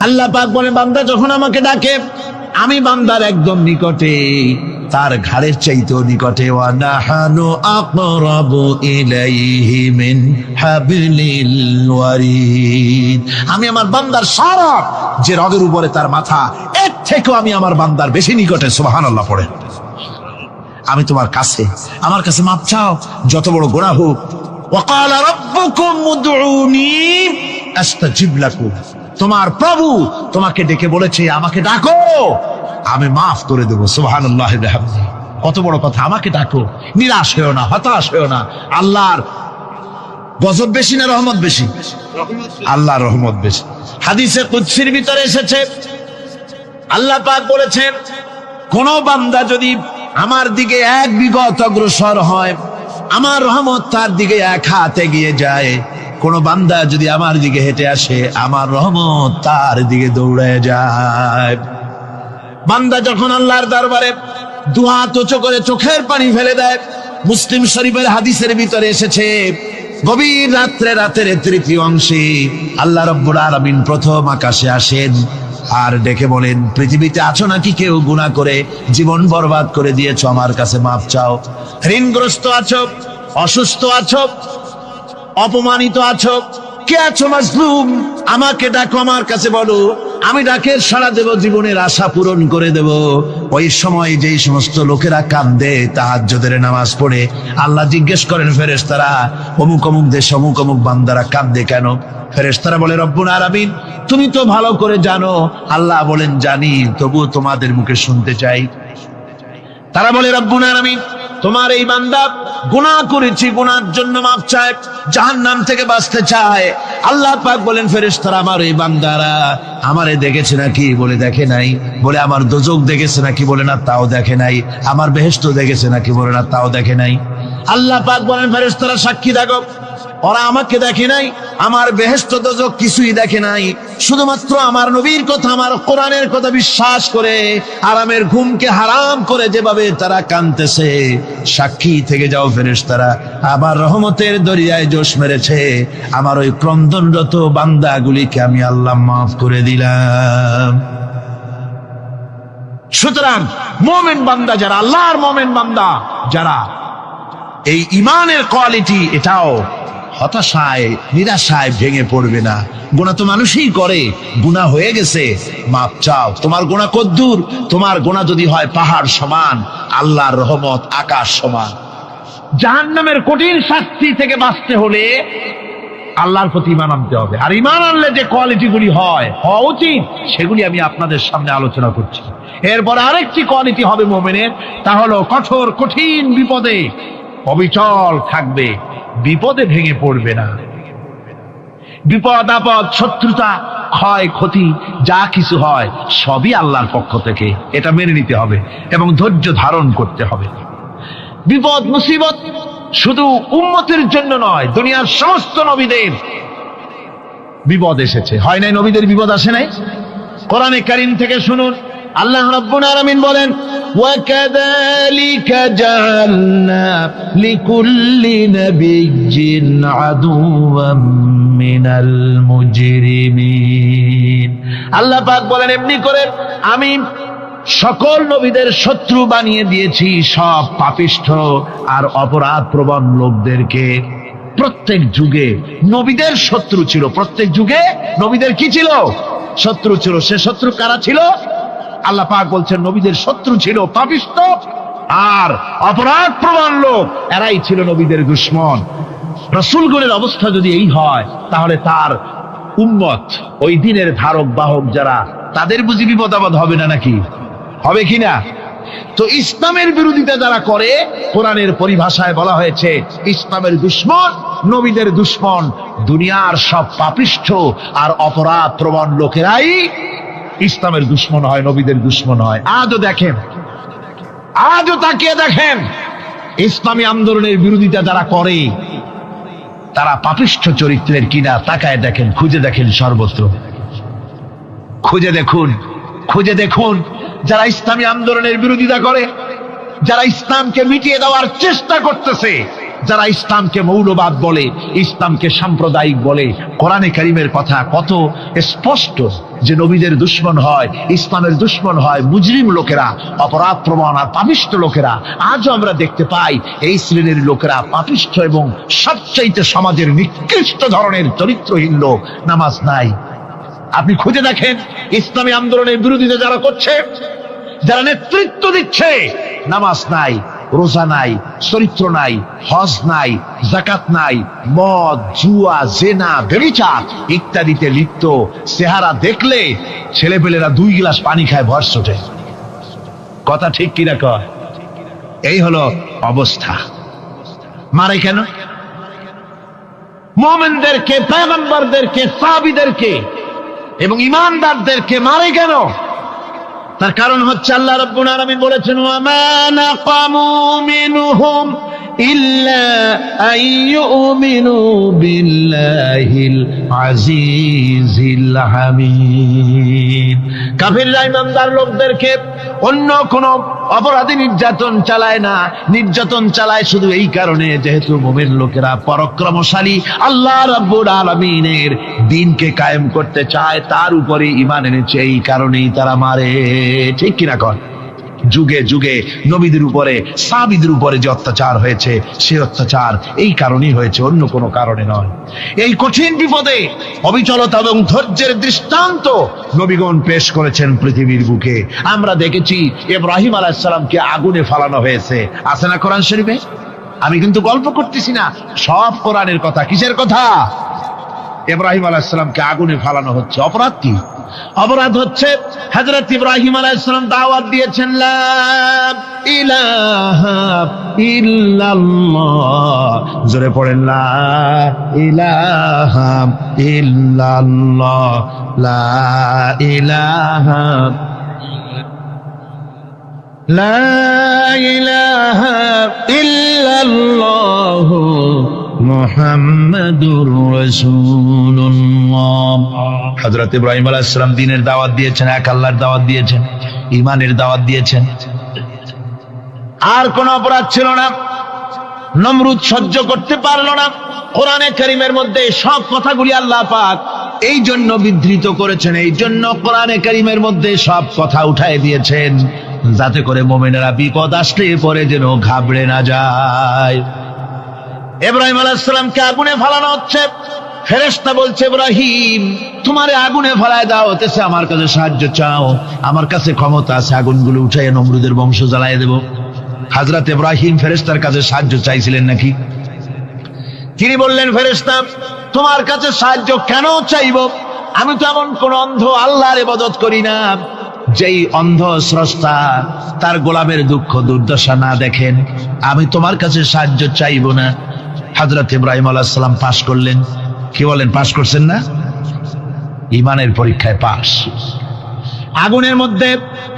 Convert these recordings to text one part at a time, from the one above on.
আল্লাহ পাক বলে, বান্দা যখন আমাকে ডাকে আমি বান্দার একদম নিকটে, তার ঘাড়ের চাইতেও নিকটে। ওয়া নাহানু আকরাবু ইলাইহি মিন হাবলিল ওয়ারিদ। আমি আমার বান্দার সারা যে রগের উপরে তার মাথা, এর থেকেও আমি আমার বান্দার বেশি নিকটে। সুবহানাল্লাহ পড়ে। আমি তোমার কাছে, আমার কাছে মাপ চাও, যত বড় গুনাহ হোক। ওয়া ক্বালা রাব্বুকুম উদউনি আস্তাজিব লাকুম। তোমার প্রভু তোমাকে ডেকে বলেছে আমাকে ডাকো, আমি মাফ করে দেবো। সুবহানাল্লাহ। কত বড় কথা, আমাকে ডাকো, নিরাশ হয়েও না, হতাশ হয়েও না। আল্লাহর গজব বেশি না রহমত বেশি? আল্লাহর রহমত বেশি। হাদিসে কুদসির ভিতরে এসেছে, আল্লাহ পাক বলেছেন, কোন বান্দা যদি আমার দিকে এক বিগত অগ্রসর হয়, আমার রহমত তার দিকে এক হাত এগিয়ে যায়। কোন বান্দা যদি আমার দিকে হেঁটে আসে, আমার রহমত তার দিকে দৌড়ে যায়। বান্দা যখন আল্লাহর দরবারে দুহাত উঁচু করে চোখের পানি ফেলে দেয়, মুসলিম শরীফের হাদিসের ভিতরে এসেছে, গভীর রাত্রে, রাতের তৃতীয় অংশে আল্লাহ রাব্বুল আলামিন প্রথম আকাশে আসেন আর ডেকে বলেন, পৃথিবীতে আছো নাকি কেউ গুনাহ করে জীবন বরবাদ করে দিয়েছো, আমার কাছে মাপ চাও। ঋণগ্রস্ত আছো, অসুস্থ আছো, অপমানিত আছো, কে আছো মাজলুম, আমাকে ডাকো, আমার কাছে বলো, আমি ডাকে সাড়া দেব, জীবনের আশা পূরণ করে দেব। ওই সময় যেই সমস্ত লোকেরা কাঁদে তাহাজ্জুদের নামাজ পড়ে, আল্লাহ জিজ্ঞেস করেন ফেরেশতারা, অমুক অমুক দেশ অমুক অমুক বান্দারা কাঁদে কেন? ফেরেশতারা বলে, রব্বুল আলামিন তুমি তো ভালো করে জানো। আল্লাহ বলেন, জানি, তবুও তোমাদের মুখে শুনতে চাই। তারা বলে, রব্বুল আলামিন তোমার এই বান্দা গুনাহ করেছি, গুনার জন্য মাফ চায়, জাহান্নাম থেকে বাঁচতে চায়। আল্লাহ পাক বলেন, ফেরেশতারা আমার এই বান্দারা আমারে দেখেছে নাকি? বলে দেখে নাই। বলে আমার দোজখ দেখেছে নাকি? বলে না, তাও দেখে নাই। আমার বেহেশত দেখেছে নাকি? বলে না, তাও দেখে নাই। আল্লাহ পাক বলেন, ফেরেশতারা সাক্ষী থাকো, ওরা আমাকে দেখে নাই, আমার বেহেশত দোজখ কিছুই দেখে নাই, শুধুমাত্র আমার নবীর কথা, আমার কোরআনের কথা বিশ্বাস করে আরামের ঘুমকে হারাম করে যেভাবে তারা কাঁদতেছে, সাক্ষী থেকে যাও ফেরেশতারা, আমার রহমতের দরিয়ায় জোশ মেরেছে, আমার ওই ক্রন্দনরত বান্দাগুলিকে আমি আল্লাহ মাফ করে দিলাম। সুতরাং মুমিন বান্দা যারা, আল্লাহর মুমিন বান্দা যারা, এই ঈমানের কোয়ালিটি, এটাও হতাশায় নিরাশায় ভেঙে পড়বে না। গুনাহ তো মানুষই করে, গুনাহ হয়ে গেছে, মাপ চাও। তোমার গুনাহ কদ্দুর? তোমার গুনাহ যদি হয় পাহাড় সমান, আল্লাহর রহমত আকাশ সমান। জাহান্নামের কঠিন শাস্তি থেকে বাঁচতে হলে আল্লাহর প্রতি ঈমান আনতে হবে। আর ঈমান আনলে যে কোয়ালিটিগুলি হওয়া উচিত, সেগুলি আমি আপনাদের সামনে আলোচনা করছি। এরপর আরেকটি কোয়ালিটি হবে মুমিনের, তা হলো কঠোর কঠিন বিপদে অবিচল থাকবে, বিপদে ভেঙে পড়বে না। বিপদ আপদ, শত্রুতা, ক্ষয় ক্ষতি যা কিছু হয় সবই আল্লাহর পক্ষ থেকে, এটা মেনে নিতে হবে এবং ধৈর্য ধারণ করতে হবে। বিপদ মুসিবত শুধু উম্মতের জন্য নয়, দুনিয়ার সমস্ত নবীদের বিপদ এসেছে, হয় নাই? নবীদের বিপদ আসে নাই? কোরআনে কারীম থেকে শুনুন, আল্লাহ রাব্বুল আলামিন বলেন, وَكَذَلِكَ جَعَلْنَا لِكُلِّ نَبِيٍّ عَدُوًّا مِنَ الْمُجْرِمِينَ। আল্লাহ পাক বলেন, এমনি করে আমি সকল নবীদের শত্রু বানিয়ে দিয়েছি সব পাপিষ্ঠ আর অপরাধ প্রবণ লোকদেরকে। প্রত্যেক যুগে নবীদের শত্রু ছিল, প্রত্যেক যুগে নবীদের কি ছিল? শত্রু ছিল। সে শত্রু কারা ছিল? আল্লাহ পাক বলছেন, নবীদের শত্রু ছিল পাপিষ্ঠ আর অপরাধ প্রবণ লোক, এরাই ছিল নবীদের দুশমন। রাসূলগণের অবস্থা যদি এই হয়, তাহলে তার উম্মত, ওই দিনের ধারক বাহক যারা, তাদের বুঝি বিপদ আপদ হবে না নাকি? হবে কিনা? তো ইসলামের বিরোধিতা যারা করে, কোরআনের পরিভাষায় বলা হয়েছে ইসলামের দুশমন, নবীদের দুশমন। দুনিয়ার সব পাপিষ্ঠ আর অপরাধ প্রবণ লোকেরাই ইসলামের দুশমন হয়, নবীদের দুশমন হয়। আজও দেখেন, আজও তাকিয়ে দেখেন, ইসলামী আন্দোলনের বিরোধিতা যারা করে তারা পাপিষ্ঠ চরিত্রের কিনা, তাকায় দেখেন, খুঁজে দেখেন, সর্বত্র খুঁজে দেখুন, খুঁজে দেখুন। যারা ইসলামী আন্দোলনের বিরোধিতা করে, যারা ইসলামকে মিটিয়ে দেওয়ার চেষ্টা করতেছে, যারা ইসলামকে মৌলবাদ বলে, ইসলামকে সাম্প্রদায়িক বলে, কোরআনে কারীমের কথা কত স্পষ্ট যে নবীদের দুশমন হয়, ইসলামের দুশমন হয় মুজরিম লোকেরা, অপরাধ প্রবণ আর পাপিষ্ঠ লোকেরা। আজও আমরা দেখতে পাই এই শ্রেণীর লোকেরা পাপিষ্ঠ এবং সবচাইতে সমাজের নিকৃষ্ট ধরনের চরিত্রহীন লোক। নামাজ নাই। আপনি খুঁজে দেখেন ইসলামী আন্দোলনের বিরোধিতা যারা করছে, যারা নেতৃত্ব দিচ্ছে, নামাজ নাই, রোজা নাই, চরিত্র নাই, হজ নাই, যাকাত নাই, মদ, জুয়া, জেনা, ব্যভিচার ইত্যাদিতে লিপ্ত। চেহারা দেখলে ছেলেপেলেরা 2 গ্লাস পানি খায়, ভর ওঠে। কথা ঠিক কিনা কয়? এই হলো অবস্থা। মারে কেন? মুমিনদেরকে, পয়গম্বরদেরকে, সাহাবীদেরকে এবং ঈমানদারদেরকে মারে কেন? তার কারণ হচ্ছে আল্লাহ রাব্বুল আলামিন বলেছেন, ওয়া মা নাকামু মিনহুম ইল্লা আইয়ুমিনু বিল্লাহিল আজিজিল হামিদ। কাফিররা ঈমানদার লোকদেরকে অন্য কোন অপরাধী নির্যাতন চালায় না, নির্যাতন চালায় শুধু এই কারণে যেহেতু মুমিন লোকেরা পরাক্রমশালী, আল্লাহ রাব্বুল আলামিনের দ্বীনকে কায়েম করতে চায়, তার উপরে ঈমান এনেছে, এই কারণেই তারা মারে। ঠিক কিনা কর? যুগে যুগে নবীদের উপরে, সাহাবীদের উপরে যে অত্যাচার হয়েছে, সে অত্যাচার এই কারণেই হয়েছে, অন্য কোনো কারণে নয়। এই কঠিন বিপদে অবিচলতা এবং ধৈর্যের দৃষ্টান্ত নবীগণ পেশ করেছেন পৃথিবীর বুকে। আমরা দেখেছি ইব্রাহিম আলাইহিস সালামকে আগুনে ফালানো হয়েছে, আছে না কোরআন শরীফে? আমি কিন্তু গল্প করতেছি না, সব কোরআনের কথা। কিসের কথা? ইব্রাহিম আলাইহিস সালামকে আগুনে ফালানো হচ্ছে। অপরাধ কি? অপরাধ হচ্ছে হযরত ইব্রাহিম আলাইহিস সালাম দাওয়াত দিয়েছেন, লা ইলাহা ইল্লাল্লাহ। জোরে পড়েন, লা ইলাহা ইল্লাল্লাহ, লা ইলাহা, লা ইলাহা ইল্লাল্লাহ মুহাম্মাদুর রাসূলুল্লাহ। হযরত ইব্রাহিম আলাইহিস সালাম দ্বীনের দাওয়াত দিয়েছেন, এক আল্লাহর দাওয়াত দিয়েছেন, ঈমানের দাওয়াত দিয়েছেন। আর কোন অপরাধ ছিল না। নমরুদ সহ্য করতে পারলো না। কোরআনে কারীমের মধ্যে সব কথাগুলি আল্লাহ পাক এই জন্য বিধৃত করেছেন, এই জন্য কোরআনে কারীমের মধ্যে সব কথা উঠায় দিয়েছেন, যাতে করে মুমিনেরা বিপদ আসলে পরে যেন ঘাবড়ে না যায়। ইব্রাহিম আলাইহিস সালামকে আগুনে ফালানো হচ্ছে। ফেরেশতা বলছে, ইব্রাহিম তোমারে আগুনে ফালায় দাও, হতেছে আমার কাছে সাহায্য চাও, আমার কাছে ক্ষমতা আছে, আগুনগুলো উঠাইয়ে নমরুদের বংশ জ্বালায় দেব। হযরত ইব্রাহিম ফেরেশতার কাছে সাহায্য চাইছিলেন নাকি? তিনি বললেন, ফেরেশতা তোমার কাছে সাহায্য কেন চাইব? আমি তো এমন কোন অন্ধ আল্লাহর ইবাদত করি না যেই অন্ধ স্রষ্টা তার গোলামের দুঃখ দুর্দশা না দেখেন। আমি তোমার কাছে সাহায্য চাইব না। হযরত ইব্রাহিম আলাইহিস সালাম পাশ করলেন। কি বলেন, পাশ করছেন না? ঈমানের পরীক্ষায় পাশ। আগুনের মধ্যে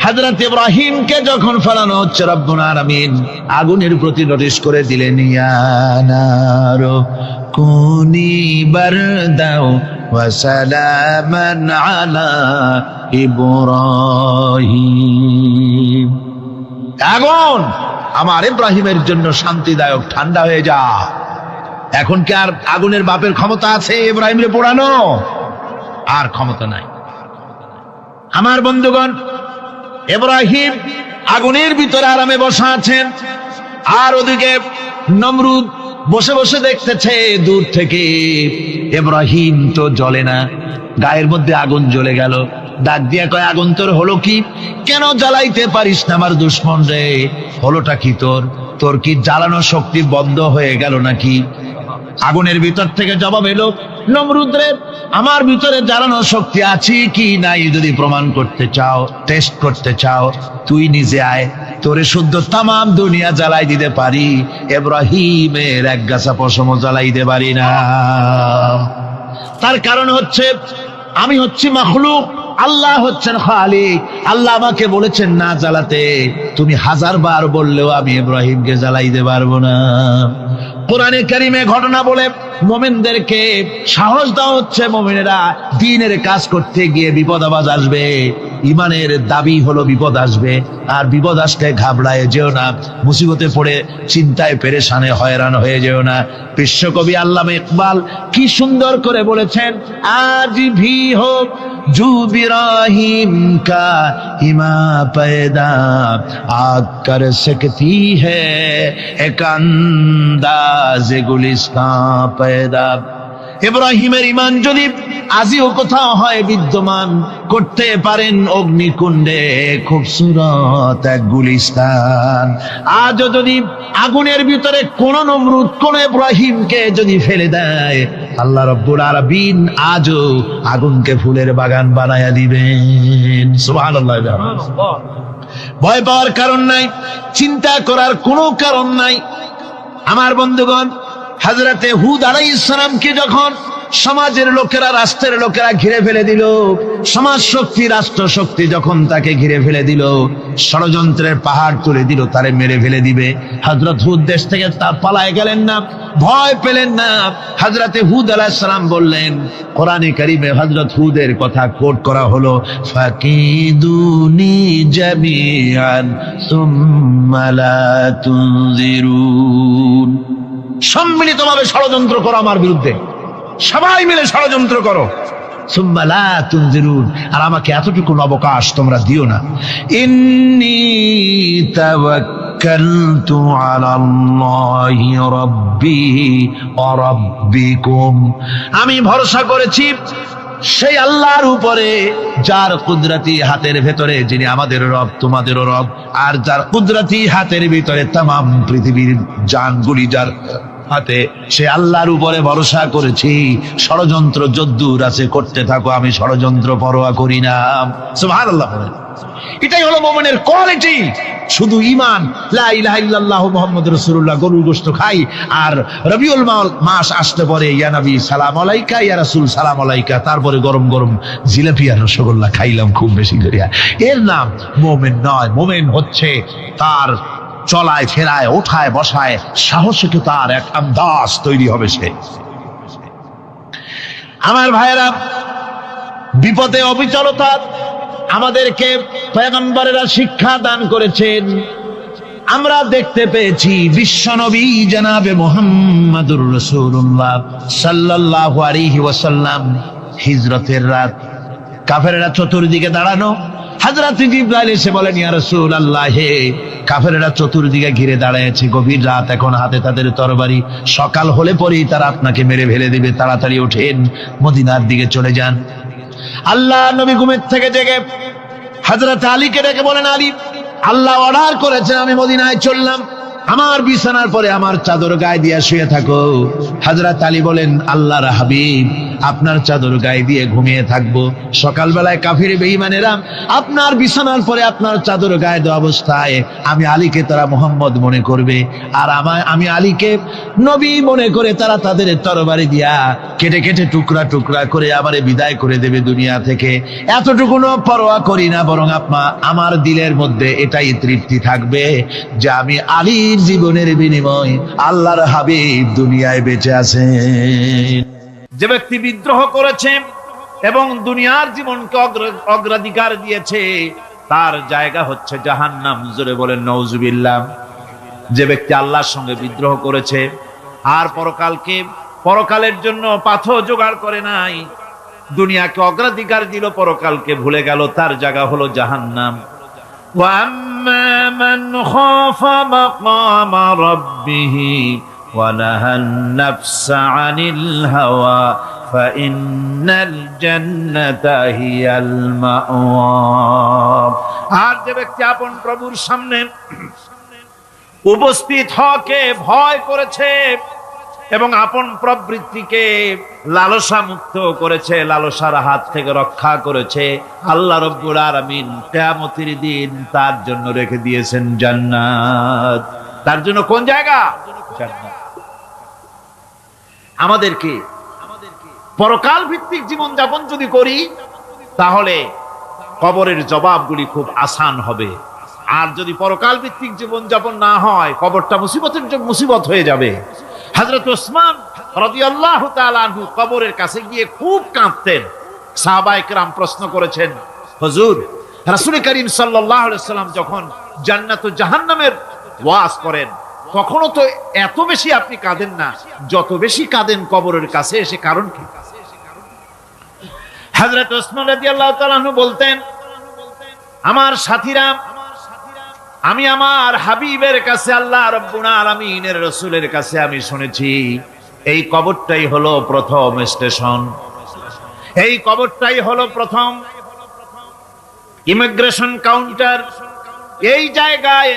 হযরত ইব্রাহিমকে যখন ফেলানো হচ্ছে, রব্বুল আলামিন আগুনের প্রতি নোটিশ করে দিলেন, ইয়া নারু কুনি বারদাও ওয়া সালামান আলা ইব্রাহিম। আগুন আমার ইব্রাহিমের জন্য শান্তিদায়ক, ঠান্ডা হয়ে যা। এখন কি আর আগুনের বাপের ক্ষমতা আছে ইব্রাহিমরে পোড়ানো? আর ক্ষমতা নাই। আমার বন্ধুগণ, ইব্রাহিম আগুনের ভিতরে আরামে বসা আছেন, আর ওদিকে নমরুদ বসে বসে দেখতেছে দূর থেকে। ইব্রাহিম তো জ্বলে না, গায়ের মধ্যে আগুন জ্বলে গেল। ডাক দিয়া কয়, আগুন তোর হলো কি? কেন জ্বালাইতে পারিস না আমার দুশমন রে? হলোটা কি তোর? তোর কি জ্বালানো শক্তি বন্ধ হয়ে গেল নাকি? আগুনের ভিতর থেকে জবাব এলো, নমরুদ রে, আমার ভিতরে জ্বালানো শক্তি আছে কি নাই যদি প্রমাণ করতে চাও, টেস্ট করতে চাও, তুই নিজে আয়, তোরে শুদ্ধ তামাম দুনিয়া জ্বালাই দিতে পারি, ইব্রাহিমের এক গাছা পশমও জ্বালাই দিতে পারি না। তার কারণ হচ্ছে আমি হচ্ছি মাখলুক, আল্লাহ হচ্ছেন খালিক। আল্লাহ আমাকে বলেছেন না জ্বালাতে, তুমি 1000 বার বললেও আমি ইব্রাহিমকে জ্বালাইতে পারবো না। কোরআনে কারীমে ঘটনা বলে মুমিনদেরকে সাহস দেওয়া হচ্ছে, মুমিনেরা দ্বীনের কাজ করতে গিয়ে বিপদ আবাজ আসবে, ইমানের দাবি হলো বিপদ আসবে, আর বিপদ আসলে ঘাবড়ায় যেও না, মুসিবতে পড়ে চিন্তায় পেরেশানে হয়রান হয়ে যেও না। বিশ্বকবি আল্লামা ইকবাল কি সুন্দর করে বলেছেন, আজ ভি হোক জু বিরাহিম কা ইমা पैदा आग कर सकती है एक अंदाज गुलिस्तां पैदा। ইব্রাহিমের ইমান যদি আজিও কোথাও হয় বিদ্যমান, করতে পারেন অগ্নিকুণ্ডে খুবসুরত এক গুলিস্তান। আজও যদি আগুনের ভিতরে কোন নমরুদ কোন ইব্রাহিমকে যদি ফেলে দেয়, আল্লাহ রাব্বুল আলামিন আজও আগুনকে ফুলের বাগান বানায়া দিবেন। সুবহানাল্লাহ। ভয় পাওয়ার কারণ নাই, চিন্তা করার কোনো কারণ নাই। আমার বন্ধুগণ, হযরতে হুদ আলাইহিস সালামকে যখন সমাজের লোকেরা, রাষ্ট্রের লোকেরা ঘিরে ফেলে দিল, সমাজ শক্তি, রাষ্ট্র শক্তি যখন তাকে ঘিরে ফেলে দিল, ষড়যন্ত্রের পাহাড় তুলে দিল, তারে মেরে ফেলে দিবে, হযরত হুদ দেশ থেকে তা পালায় গেলেন না, ভয় পেলেন না। হযরতে হুদ আলাইহিস সালাম বললেন, কোরআনে কারীমে হযরত হুদের কথা কোট করা হলো, ফাকিদুনি জামিআন সুম্মা লা তুনজিরুন। সম্মিলিতভাবে ষড়যন্ত্র করো আমার বিরুদ্ধে, সবাই মিলে ষড়যন্ত্র করো, সুম্মা লা তুনজিরুন, আর আমাকে এতটুকু অবকাশ তোমরা দিও না। ইন্নী তাওয়াক্কালতু আলাল্লাহি রাব্বি ওয়া রাব্বিকুম, আমি ভরসা করেছি সেই আল্লাহর উপরে, যার কুদরতি হাতের ভেতরে, যিনি আমাদের রব তোমাদেরও রব, আর যার কুদরতি হাতের ভিতরে তামাম পৃথিবীর জানগুলি যার হাতে, সে আল্লাহর উপরে ভরসা করেছি। ষড়যন্ত্র যদ্দূর আছে করতে থাকো, আমি ষড়যন্ত্র পরোয়া করি না। সুবহানাল্লাহ। এটাই হলো মুমিনের কোয়ালিটি। শুধু ঈমান, লা ইলাহা ইল্লাল্লাহু মুহাম্মাদুর রাসূলুল্লাহ, গরুর গোশত খাই, আর রবিউল মাস আসতে পরে ইয়া নবী সালাম আলাইকা, ইয়া রাসূল সালাম আলাইকা, তারপরে গরম গরম জিলাপি আর রসগোল্লা খাইলাম খুব বেশি করিয়া, এর নাম মুমিন নয়। মুমিন হচ্ছে তার চলায় ফেরায়, ওঠায় বসায় সাহসে তার এক আন্দাজ তৈরি হবে সে। আমার ভাইয়েরা, বিপদে অবিচলতা আমাদেরকে পয়গম্বরেরা শিক্ষা দান করেছেন। আমরা দেখতে পেয়েছি বিশ্বনবী জনাবে মুহাম্মাদুর রাসূলুল্লাহ সাল্লাল্লাহু আলাইহি ওয়াসাল্লাম হিজরতের রাত, কাফেররা চতুর্দিকে দাঁড়ানো, হযরত জিবরাইল এসে বলেন, ইয়া রাসূলুল্লাহ, হে কাফেররা চতুর্দিকে ঘিরে দাঁড়িয়েছে, গভীর রাত, এখন হাতে তাদের তরবারি, সকাল হলে পরেই তারা আপনাকে মেরে ফেলে দিবে, তাড়াতাড়ি ওঠেন, মদিনার দিকে চলে যান। আল্লাহ নবী ঘুমের থেকে জেগে হযরত আলীকে ডেকে বলেন, আলী, আল্লাহ অর্ডার করেছেন আমি মদিনায় চললাম, আমার বিছানার পরে আমার চাদর গায়ে দিয়ে শুয়ে থাকো। হযরত আলী বলেন, আল্লাহর হাবিব, আপনার চাদর গায়ে দিয়ে ঘুমিয়ে থাকবো, সকালবেলায় কাফির বেঈমানেরা আপনার বিছানার পরে আপনার চাদর গায়ে দেওয়া অবস্থায় আমি আলীকে তারা মুহাম্মদ মনে করবে, আর আমি আলীকে নবী মনে করে তারা তাদের তরবারি দিয়া কেটে কেটে টুকরা টুকরা করে আমারে বিদায় করে দেবে দুনিয়া থেকে। এতটুকুনো পরোয়া করি না, বরং আমার দিলের মধ্যে এটাই তৃপ্তি থাকবে যে আমি আলীর জীবনের বিনিময় আল্লাহর হাবিব দুনিয়ায় বেঁচে আছেন। যে ব্যক্তি বিদ্রোহ করেছে এবং দুনিয়ার জীবনকে অগ্রাধিকার দিয়েছে, তার জায়গা হচ্ছে জাহান্নাম। জোরে বলেন নাউজুবিল্লাহ। যে ব্যক্তি আল্লাহর সঙ্গে বিদ্রোহ করেছে আর পরকালের জন্য পাথর জোগাড় করে নাই, দুনিয়াকে অগ্রাধিকার দিল, পরকালকে ভুলে গেল, তার জায়গা হলো জাহান্নাম। وَأَمَّا مَنْ خَافَ مَقَامَ رَبِّهِ وَنَهَى النَّفْسَ عَنِ الْهَوَى فَإِنَّ الْجَنَّةَ هِيَ الْمَأْوَى। আর যে ব্যক্তি আপন প্রভুর সামনে উপস্থিত হওয়াকে ভয় করেছে এবং আপন প্রবৃত্তিকে লালসা মুক্ত করেছে, লালসার হাত থেকে রক্ষা করেছে, আল্লাহ রাব্বুল আলামিন কিয়ামতের দিন তার জন্য রেখে দিয়েছেন জান্নাত। তার জন্য কোন জায়গা? জান্নাত। আমাদেরকে পরকাল ভিত্তিক জীবন যাপন যদি করি, তাহলে কবরের জবাবগুলি খুব আসান হবে। আর যদি পরকাল ভিত্তিক জীবন যাপন না হয়, কবরটা মুসিবত হয়ে যাবে। হযরত ওসমান রাদিয়াল্লাহু তাআলা আনহু কবরের কাছে গিয়ে খুব কাঁদতেন। সাহাবায়ে কেরাম প্রশ্ন করেছেন, হুজুর, রাসূল করিম সাল্লাল্লাহু আলাইহি ওয়াসাল্লাম যখন জান্নাত ও জাহান্নামের ওয়াজ করেন কখনো তো এত বেশি আপনি কাঁদেন না যত বেশি কাঁদেন কবরের কাছে এসে। কারণ কি? হযরত ওসমান রাদিয়াল্লাহু তাআলা আনহু বলতেন, আমার সাথীরা, আমি আমার হাবিবের কাছে, আল্লাহ রাব্বুল আলামিনের রাসূলের কাছে আমি শুনেছি এই কবরটাই হলো প্রথম স্টেশন, এই কবরটাই হলো প্রথম ইমিগ্রেশন কাউন্টার। এই জায়গায়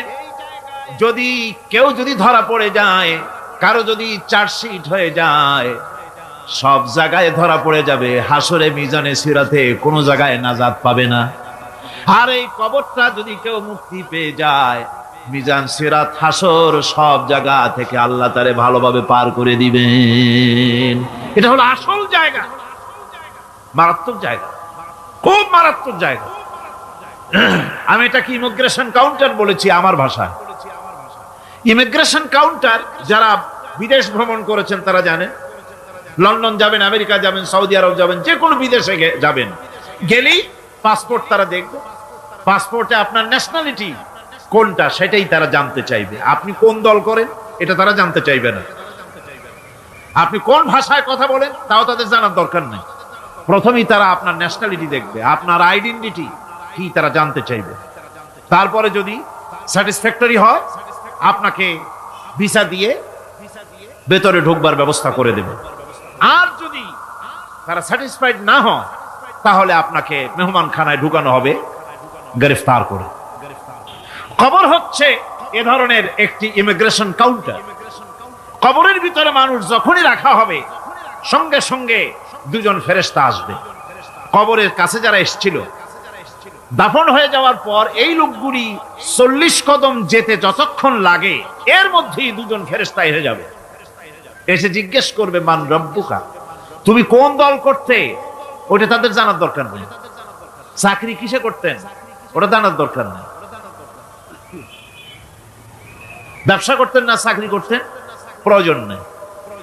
যদি কেউ ধরা পড়ে যায়, কারো যদি চার্জশিট হয়ে যায়, সব জায়গায় ধরা পড়ে যাবে, হাসরে মিজানে সিরাতে কোনো জায়গায় নাজাত পাবে না। আর এই কবরটা যদি কেউ মুক্তি পেয়ে যায়, মিজান সিরাত হাসর সব জায়গা থেকে আল্লাহ তারে ভালোভাবে পার করে দিবেন। এটা হলো আসল জায়গা, মারাত্মক জায়গা, খুব মারাত্মক জায়গা। আমি এটাকে ইমিগ্রেশন কাউন্টার বলেছি আমার ভাষায়। ইমিগ্রেশন কাউন্টার যারা বিদেশ ভ্রমণ করেছেন তারা জানেন। লন্ডন যাবেন, আমেরিকা যাবেন, সৌদি আরব যাবেন, যে কোনো বিদেশে যাবেন, গেলেই পাসপোর্ট তারা দেখবে। পাসপোর্টে আপনার ন্যাশনালিটি কোনটা সেটাই তারা জানতে চাইবে। আপনি কোন দল করেন এটা তারা জানতে চাইবে না। আপনি কোন ভাষায় কথা বলেন তাও তাদের জানার দরকার নেই। প্রথমেই তারা আপনার ন্যাশনালিটি দেখবে, আপনার আইডেন্টিটি কি তারা জানতে চাইবে। তারপরে যদি স্যাটিসফ্যাক্টরি হয় আপনাকে ভিসা দিয়ে ভেতরে ঢুকবার ব্যবস্থা করে দেবে। আর যদি তারা স্যাটিসফাইড না হয় তাহলে আপনাকে মেহমানখানায় ঢুকানো হবে গ্রেফতার করে। কবর হচ্ছে এ ধরনের একটি ইমিগ্রেশন কাউন্টার। কবরের ভিতরে মানুষ যখনই রাখা হবে সঙ্গে সঙ্গে দুজন ফেরেশতা আসবে। কবরের কাছে যারা এসেছিল দাফন হয়ে যাওয়ার পর এই লোকগুলি 40 কদম যেতে যতক্ষণ লাগে এর মধ্যেই দুজন ফেরেশতা এসে যাবে। এসে জিজ্ঞেস করবে, মান রব্বুকা, তুমি কোন দল করতে? ওটা তাদের জানার দরকার নেই। চাকরি কিসে করতেন ওটা জানার দরকার নেই। ব্যবসা করতেন না চাকরি করতেন প্রয়োজন নেই।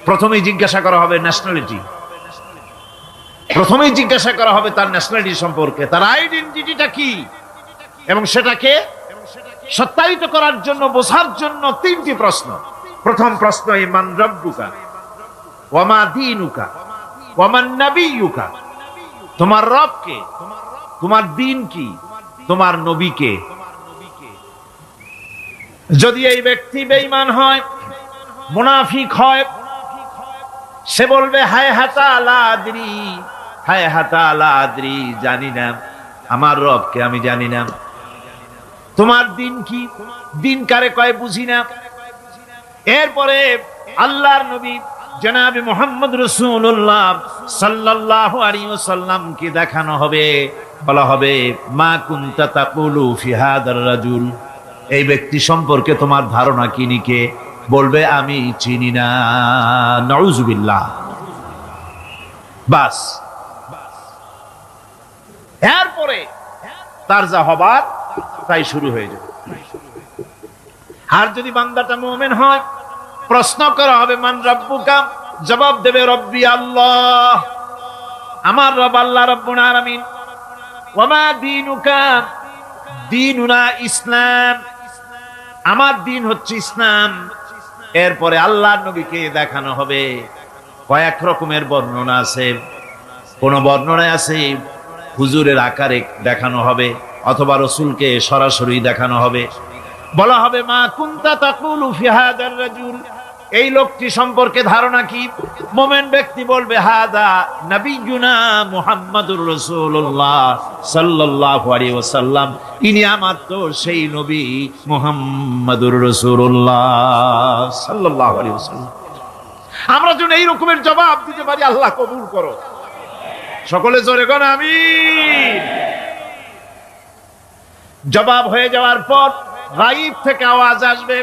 প্রথমেই জিজ্ঞাসা করা হবে ন্যাশনালিটি, প্রথমেই জিজ্ঞাসা করা হবে তার ন্যাশনালিটি সম্পর্কে, তার আইডেন্টিটিটা কি, এবং সেটাকে সত্যায়িত করার জন্য, বোঝার জন্য 3টি প্রশ্ন। প্রথম প্রশ্ন, মান রব্বুকা ওয়া মা দীনুকা ওয়া মান নাবিয়ুকা, তোমার রব কে, তোমার দ্বীন কি, তোমার নবী কে। যদি এই ব্যক্তি বেঈমান হয়, মুনাফিক হয়, সে বলবে হায় হাতা লা আদরি, হায় হাতা লা আদরি, জানি না আমার রবকে, আমি জানি না। তোমার দিন কি, দিন কারে কয় বুঝি না। এরপরে আল্লাহর নবী জনাবে মুহাম্মদ রাসূলুল্লাহ সাল্লাল্লাহু আলাইহি ওয়াসাল্লাম কে দেখানো হবে, বলা হবে মা কুনতা তাকুলু ফি হাদার রাজুল, এই ব্যক্তি সম্পর্কে তোমার ধারণা কি নিকে? বলবে আমি চিনি না। নাউযুবিল্লাহ। বাস, এরপরে তার যা হবার তাই শুরু হয়ে যাবে। আর যদি বান্দাটা মুমিন হয়, প্রশ্ন করা হবে মান রব্বুকা, জবাব দেবে রব্বি আল্লাহ, আমার রব আল্লাহ রাব্বুল আলামিন। ওয়া মা দীনুকা, দীনুনা ইসলাম, আমার দিন হচ্ছে ইসলাম। এরপরে আল্লাহর নবীকে দেখানো হবে। কয়েক রকমের বর্ণনা আছে, কোন বর্ণনায় আছে হুজুরের আকারে দেখানো হবে, অথবা রাসূলকে সরাসরি দেখানো হবে। বলা হবে মা কুনতা তাকুলু ফি হাদার রাজুল, এই লোকটি সম্পর্কে ধারণা কি? মুমিন ব্যক্তি বলবে হাদা নবিয়ুনা মুহাম্মাদুর রাসূলুল্লাহ সাল্লাল্লাহু আলাইহি ওয়াসাল্লাম, ইনি আমার তো সেই নবী মুহাম্মাদুর রাসূলুল্লাহ সাল্লাল্লাহু আলাইহি ওয়াসাল্লাম। আমরা যেন এই রকমের জবাব দিতে পারি, আল্লাহ কবুল করো। সকলে জোরে কোন আমিন। জবাব হয়ে যাওয়ার পর গায়ব থেকে আওয়াজ আসবে,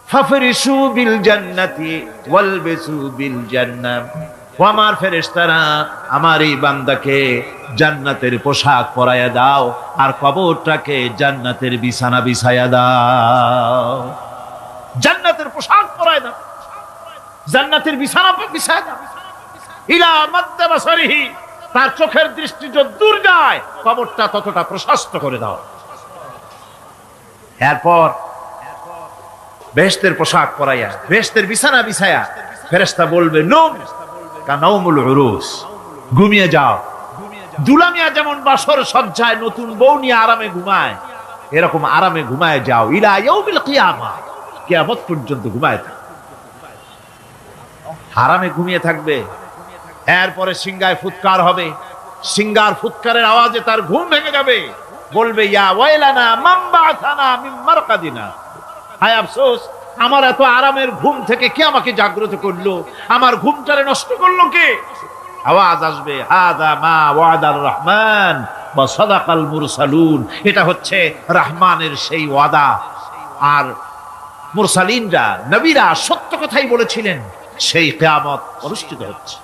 ফাফরিশু বিল জান্নাতি ওয়ালবিসু বিল জান্নাহ, ও আমার ফেরেশতারা আমার এই বান্দাকে জান্নাতের পোশাক পরায়া দাও আর কবরটাকে জান্নাতের বিছানা বিছায়া দাও। জান্নাতের পোশাক পরায়া দাও, জান্নাতের বিছানা বিছায়া দাও। ইলা মাদ্দা বাসারিহি, তার চোখের দৃষ্টি যতদূর যায় কবরটা ততটা প্রশস্ত করে দাও। এরপর বেহেশতের পোশাক পরাইয়া বেহেশতের বিছানা বিছায়া ফেরেশতা বলবে নূম কানাউমুল উরুস, ঘুমিয়ে যাও। দুলামিয়া যেমন বাসর সজ্জায় নতুন বউ নিয়ে আরামে ঘুমায়, এরকম আরামে ঘুমায় যাও ইলা ইয়াউমিল কিয়ামা, কিয়ামত পর্যন্ত ঘুমায় থাকো, আরামে ঘুমিয়ে থাকবে। এরপরে সিংগায় ফুৎকার হবে, সিংগার ফুৎকারের আওয়াজে তার ঘুম ভেঙে যাবে, বলবে ইয়া ওয়াইলানা মান বা'থানা মিন মারকাদিনা, হায় আফসোস, আমার এত আরামের ঘুম থেকে কে আমাকে জাগ্রত করলো, আমার ঘুমটারে নষ্ট করলো কে? আওয়াজ আসবে হাদা মা ওয়াদার রহমান ওয়া সাদাকাল মুরসালুন, এটা হচ্ছে রহমানের সেই ওয়াদা, আর মুরসালিনরা নবীরা সত্য কথাই বলেছিলেন, সেই কিয়ামত অনুষ্ঠিত হচ্ছে।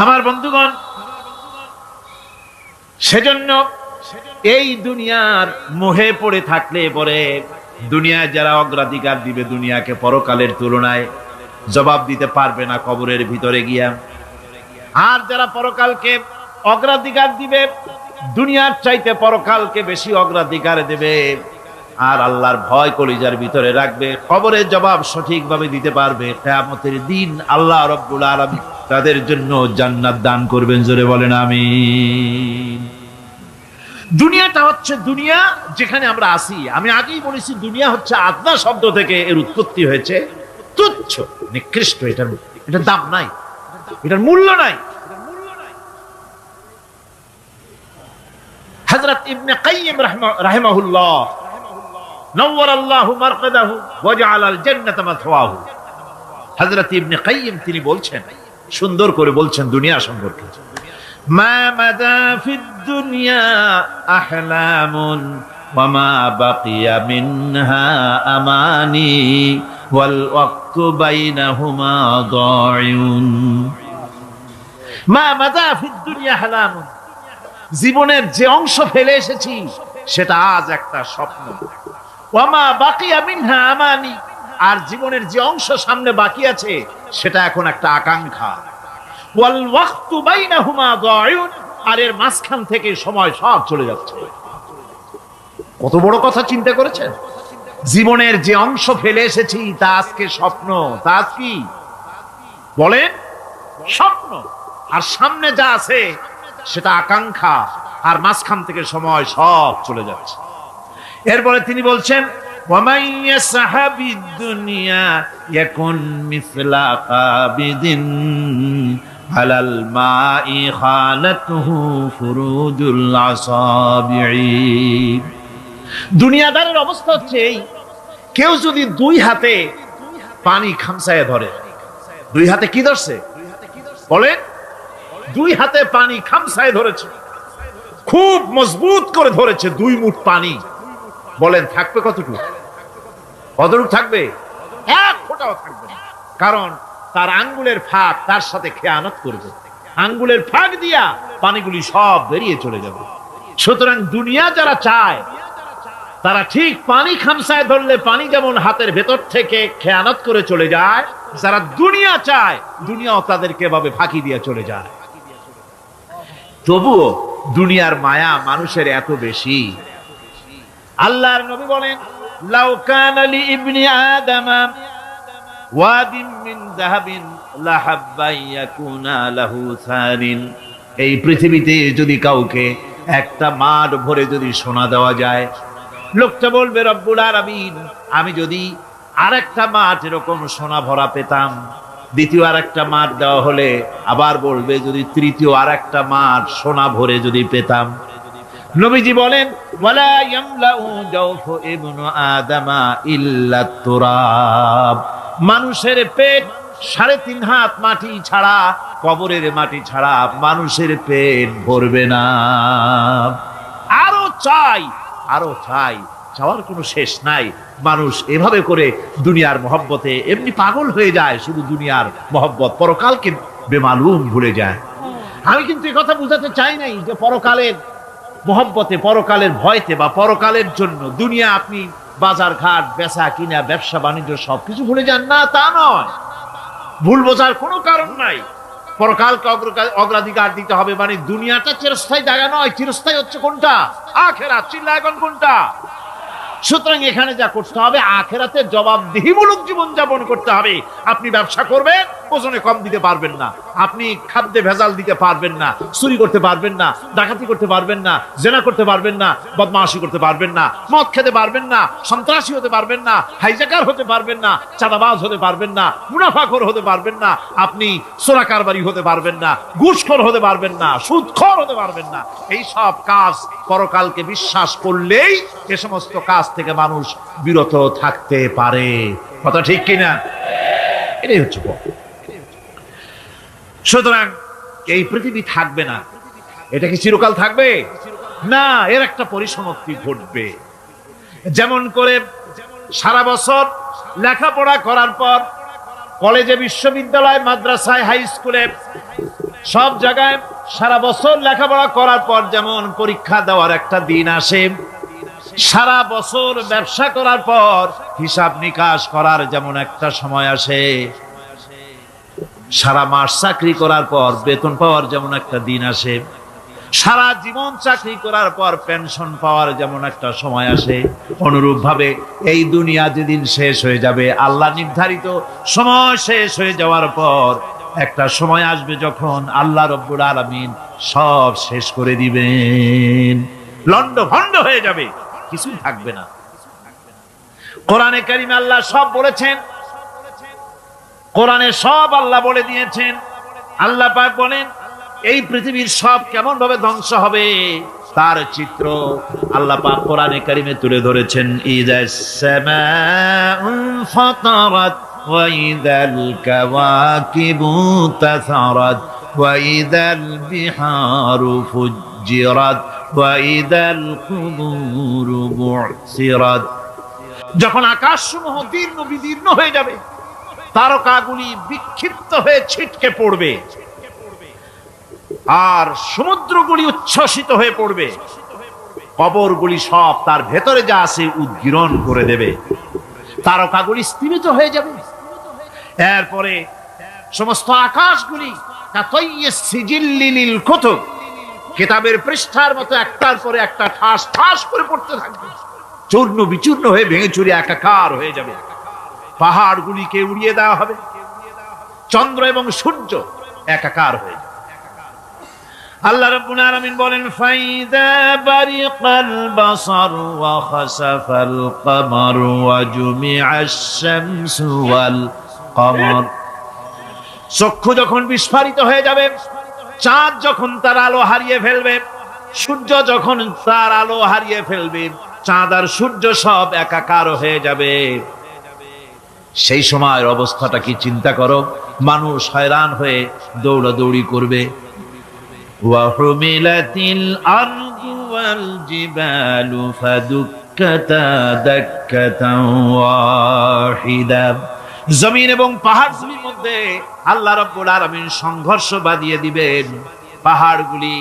আমার বন্ধুগণ, সেজন্য এই দুনিয়ার মোহে পড়ে থাকলে পরে দুনিয়ায় যারা অগ্রাধিকার দিবে দুনিয়াকে পরকালের তুলনায়, জবাব দিতে পারবে না কবরের ভিতরে গিয়া। আর যারা পরকালকে অগ্রাধিকার দিবে, দুনিয়ার চাইতে পরকালকে বেশি অগ্রাধিকার দেবে, আর আল্লাহর ভয় কলিজার ভিতরে রাখবে, কবরের জবাব সঠিকভাবে দিতে পারবে, কিয়ামতের দিন আল্লাহ রাব্বুল আলামিন তাদের জন্য জান্নাত দান করবেন। জোরে বলেন আমিন। দুনিয়াটা হচ্ছে দুনিয়া যেখানে আমরা আসি। আমি আগেই বলেছি দুনিয়া হচ্ছে আদনা শব্দ থেকে এর উৎপত্তি হয়েছে, তুচ্ছ নিকৃষ্ট, এটার দাম নাই, এটার মূল্য নাই। হযরত ইবনে কাইয়িম রাহিমাহুল্লাহ নওয়ারাল্লাহু মারকাদাহু ওয়া জাআলাল জান্নাতা মাথওয়াহু, হযরত ইবনে কাইয়িম তিনি বলছেন, সুন্দর করে বলছেন দুনিয়া সম্পর্কে, মা মাদা ফিদ দুনিয়া আহলামুন ওয়া মা বাকিয়া মিনহা আমানি ওয়াল ওয়াক্তু বাইনাহুমা দাইউন। মা মাদা ফিদ দুনিয়া আহলামুন, জীবনের যে অংশ ফেলে এসেছি সেটা আজ একটা স্বপ্ন, ওয়া মা বাকিয়া মিনহা আমানি, আর জীবনের যে অংশ সামনে বাকি আছে সেটা এখন একটা আকাঙ্ক্ষা, ওয়াল ওয়াক্তু বাইনাহুমা দাইউন, আর এর মাঝখান থেকে সময় সব চলে যাচ্ছে। কত বড় কথা চিন্তা করেছেন? জীবনের যে অংশ ফেলে এসেছি তা আজকে স্বপ্ন, তা আজ কি বলেন? স্বপ্ন। আর সামনে যা আছে সেটা আকাঙ্ক্ষা, আর মাঝখান থেকে সময় সব চলে যাচ্ছে। এরপরে তিনি বলছেন ওয়ামান ইয়াসহাবিদ দুনিয়া ইয়াকুন মিসলা কাবিদিন আলাল মাই খালাতুহু ফুরুজুল আসাবিঈ। দুনিয়াদারের অবস্থা হচ্ছে এই, কেউ যদি দুই হাতে পানি খামসায় ধরে, দুই হাতে কি ধরছে বলেন? দুই হাতে পানি খামসায় ধরেছে, খুব মজবুত করে ধরেছে, 2 মুঠ পানি, বলেন থাকবে কতটুকু? কতটুকু থাকবে? 1 ফোঁটাও থাকবে না, কারণ তার আঙ্গুলের ফাঁক তার সাথে খেয়ানত করবে, আঙ্গুলের ফাঁক দিয়া পানিগুলি সব বেরিয়ে চলে যাবে। সুতরাং দুনিয়া যারা চায় তারা ঠিক পানি খামসায় ধরলে পানি যেমন হাতের ভেতর থেকে খেয়ানত করে চলে যায়, যারা দুনিয়া চায় দুনিয়াও তাদেরকে এভাবে ফাঁকি দিয়ে চলে যায়। তবুও দুনিয়ার মায়া মানুষের এত বেশি। আল্লাহর নবী বলেন লাউ কানা লি ইবনি আদামা ওয়াদিন মিন যাহাবিন লাহাব্বা ইয়াকুনা লাহু সারিন, এই পৃথিবীতে যদি কাউকে একটা মাঠ ভরে যদি সোনা দেওয়া যায়, লোকটা বলবে রব্বুল আলামিন, আমি যদি আরেকটা মাঠ এরকম সোনা ভরা পেতাম, দ্বিতীয় আরেকটা মাঠ দেওয়া হলে আবার বলবে যদি তৃতীয় আরেকটা মাঠ সোনা ভরে যদি পেতাম। নবীজি বলেন ওয়ালা ইয়ামলাউ জাওফু ইবনু আদামা ইল্লা তুরাব, মানুষের পেট 3.5 হাত মাটি ছাড়া, কবরের মাটি ছাড়া মানুষের পেট ভরবে না। আরো চাই, আরো চাই, চাওয়ার কোনো শেষ নাই। মানুষ এভাবে করে দুনিয়ার মহব্বতে এমনি পাগল হয়ে যায়, শুধু দুনিয়ার মহব্বত, পরকালকে বেমালুম ভুলে যায়। আমি কিন্তু এই কথা বুঝাতে চাই নাই যে পরকালের মহব্বতে, পরকালের ভয়তে বা পরকালের জন্য দুনিয়া আপনি বাজার ঘাট, বেচা কিনা, ব্যবসা বাণিজ্য সবকিছু ভুলে যান, না তা নয়, ভুল বোঝার কোনো কারণ নাই। পরকালকে অগ্রাধিকার দিতে হবে। মানে দুনিয়াটা চিরস্থায়ী জায়গা নয়, চিরস্থায়ী হচ্ছে কোনটা? আখিরাত। চিল্লা এখন কোনটা? সুতরাং এখানে যা করতে হবে, আখিরাতে জবাবদিহিমূলক জীবন যাপন করতে হবে। আপনি ব্যবসা করবেন, ওজনে কম দিতে পারবেন না, আপনি খাদ্যে ভেজাল দিতে পারবেন না, চুরি করতে পারবেন না, ডাকাতি করতে পারবেন না, জেনা করতে পারবেন না, বদমাশি করতে পারবেন না, মদ খেতে পারবেন না, সন্ত্রাসী হতে পারবেন না, হাইজ্যাকার হতে পারবেন না, চাঁদাবাজ হতে পারবেন না, মুনাফাখোর হতে পারবেন না, আপনি চোরা কারবারি হতে পারবেন না, ঘুষখোর হতে পারবেন না, সুদখোর হতে পারবেন না। এই সব কাজ পরকালকে বিশ্বাস করলেই এ সমস্ত কাজ থেকে মানুষ বিরত থাকতে পারে। কথা ঠিক কিনা? এটাই হচ্ছে। সুতরাং এই পৃথিবী থাকবে না, এটা কি চিরকাল থাকবে না? এর একটা পরিসমাপ্তি ঘটবে। যেমন করে সারা বছর লেখাপড়া করার পর কলেজে, বিশ্ববিদ্যালয়, মাদ্রাসায়, হাই স্কুলে, সব জায়গায় সারা বছর লেখাপড়া করার পর যেমন পরীক্ষা দেওয়ার একটা দিন আসে, সারা বছর ব্যবসা করার পর হিসাব নিকাশ করার যেমন একটা সময় আসে, সারা মাস চাকরি করার পর বেতন পাওয়ার যেমন একটা দিন আসে, সারা জীবন চাকরি করার পর পেনশন পাওয়ার যেমন একটা সময় আসে, অনুরূপ ভাবে এই দুনিয়া যেদিন শেষ হয়ে যাবে, আল্লাহ নির্ধারিত সময় শেষ হয়ে যাওয়ার পর একটা সময় আসবে যখন আল্লাহ রব্বুল আলামিন সব শেষ করে দিবেন, লন্ডভন্ড হয়ে যাবে, কিছুই থাকবে না। কোরআনে কারিমে আল্লাহ সব বলেছেন, কোরআনে সব আল্লাহ বলে দিয়েছেন। আল্লাহ পাক বলেন এই পৃথিবীর সব কেমন ভাবে ধ্বংস হবে তার চিত্র আল্লাহ পাক কোরআনে কারিমে তুলে ধরেছেন। ইযাস সামাউ ফাতারাত ওয়া ইযাল কাওয়াকিবু তাসারাত ওয়া ইযাল বিহারু ফুজ্জিরাত ওয়া ইযাল কুবুরু বু'সিরাত। যখন আকাশসমূহ দীর্ণ বিদীর্ণ হয়ে যাবে, তারকাগুলি বিক্ষিপ্ত হয়ে ছিটকে পড়বে, আর সমুদ্রগুলি উচ্ছ্বসিত হয়ে পড়বে, কবরগুলি সব তার ভেতরে যা আছে উদ্গীরণ করে দেবে, তারকাগুলি স্থিমিত হয়ে যাবে। এরপরে সমস্ত আকাশগুলি কিতাবের পৃষ্ঠার মতো একটার পরে একটা ঠাস ঠাস করে পড়তে থাকবে, চূর্ণ বিচূর্ণ হয়ে ভেঙে চুরে একাকার হয়ে যাবে। পাহাড়গুলিকে উড়িয়ে দেওয়া হবে, চন্দ্র এবং সূর্য একাকার হয়ে যাবে। আল্লাহ রাব্বুল আলামিন বলেন ফাইদা বারিকাল বাসার ওয়া খাসাফাল কমার ওয়া জুমিআশ শামসু ওয়াল কমর। চক্ষু যখন বিস্ফারিত হয়ে যাবে, চাঁদ যখন তার আলো হারিয়ে ফেলবে, সূর্য যখন তার আলো হারিয়ে ফেলবে, চাঁদ আর সূর্য সব একাকার হয়ে যাবে, সেই সময়ের অবস্থাটা কি চিন্তা করো। মানুষ হয়রান হয়ে দৌড়াদৌড়ি করবে। ওয়াহুমিলাতিল আরদু ওয়াল জিবালু ফাদুক্কাতা দাক্কাতান ওয়াহিদা। জমিন এবং পাহাড়গুলির মধ্যে আল্লাহ রাব্বুল আলামিন সংঘর্ষ বাঁধিয়ে দিবেন, পাহাড়গুলি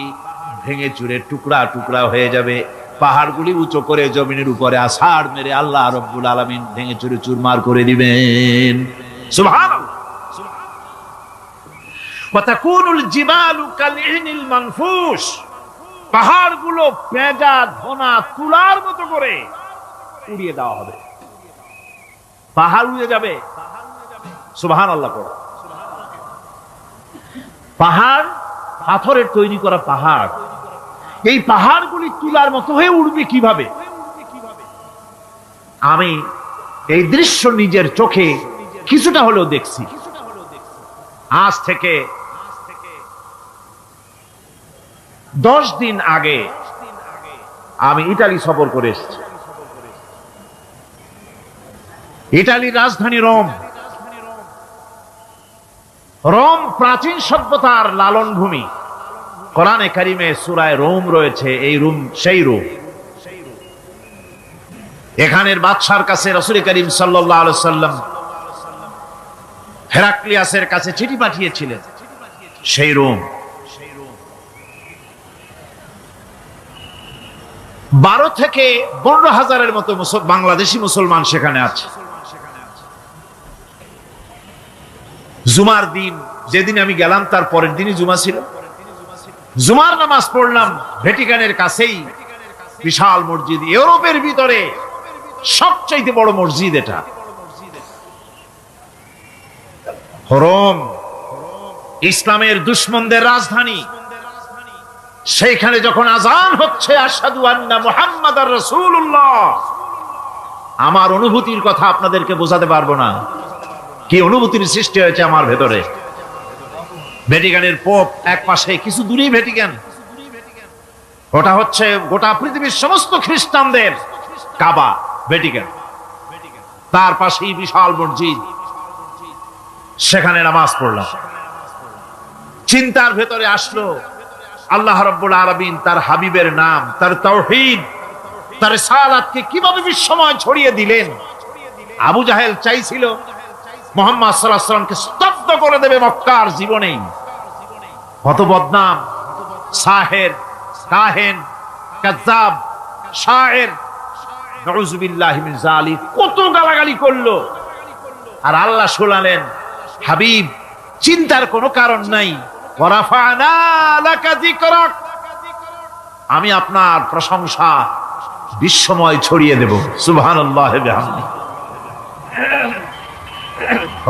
ভেঙে চুরে টুকরা টুকরা হয়ে যাবে, পাহাড়গুলি উঁচু করে জমিনের উপরে আছাড় মেরে আল্লাহ রাব্বুল আলামিন ভেঙে চুরে চুরমার করে দিবেন। সুবহানাল্লাহ। ওয়া তাকুনুল জিবালু কালইহনিল মানফুস। পাহাড়গুলো পেঁজা ধোনা তুলার মতো করে উড়িয়ে দেওয়া হবে, পাহাড় উড়ে যাবে। সুবহানাল্লাহ পড়ো। পাহাড় পাথরের তৈরি করা পাহাড়, এই পাহাড়গুলি তুলার মতো হয়ে উড়বে কিভাবে? আমি এই দৃশ্য নিজের চোখে কিছুটা হলেও দেখছি। আজ থেকে 10 দিন আগে আমি ইতালি সফর করে এসেছি। ইতালির রাজধানী রোম। রোম প্রাচীন সভ্যতার লালন ভূমি। কোরআনে কারিমে সূরায়ে রোম রয়েছে, এই রোম সেই রোম। এখানের বাদশার কাছে রাসূল করিম সাল্লাল্লাহু আলাইহি সাল্লাম হেরাক্লিয়াসের কাছে চিঠি পাঠিয়েছিলেন, সেই রোম। 12 থেকে 15 হাজারের মতো বাংলাদেশি মুসলমান সেখানে আছে। জুমার দিন যেদিন আমি গেলাম তার পরের দিনই জুমা ছিল। জুমার নামাজ পড়লাম ভ্যাটিকানের কাছেই বিশাল মসজিদ, ইউরোপের ভিতরে সবচাইতে বড় মসজিদ এটা, রোম ইসলামের দুশমনদের রাজধানী। সেইখানে যখন আযান হচ্ছে আশহাদু আন্না মুহাম্মাদার রাসূলুল্লাহ, আমার অনুভূতির কথা আপনাদেরকে বোঝাতে পারবো না, কি অনুভূতির সৃষ্টি হয়েছে আমার ভেতরে। ভ্যাটিকানের পোপ এক পাশে, কিছু দূরেই ভ্যাটিকান, ওটা হচ্ছে গোটা পৃথিবীর সমস্ত খ্রিস্টানদের কাবা ভ্যাটিকান, তার পাশেই বিশাল মসজিদ, সেখানে নামাজ পড়লাম। চিন্তার ভেতরে আসলো আল্লাহ রাব্বুল আলামিন তার হাবিবের নাম, তার তাওহীদ, তার রিসালাতকে কিভাবে বিশ্বময় ছড়িয়ে দিলেন। আবু জাহেল চাইছিল মুহাম্মদ সাল্লাল্লাহু আলাইহি ওয়াসাল্লামকে স্তব্ধ করে দেবে মক্কার জীবনেই। কত বদনাম, সাহের, কাহেন, কাযযাব, শায়ের, নাউযুবিল্লাহি মিন যালিক, কত গালাগালি করলো। আর আল্লাহ শোনালেন, হাবিব চিন্তার কোনো কারণ নাই, ওয়ারাফা'না লাকা যিকরাক, আমি আপনার প্রশংসা বিশ্বময় ছড়িয়ে দেব। সুবহানাল্লাহি ওয়া বিহামদিহি।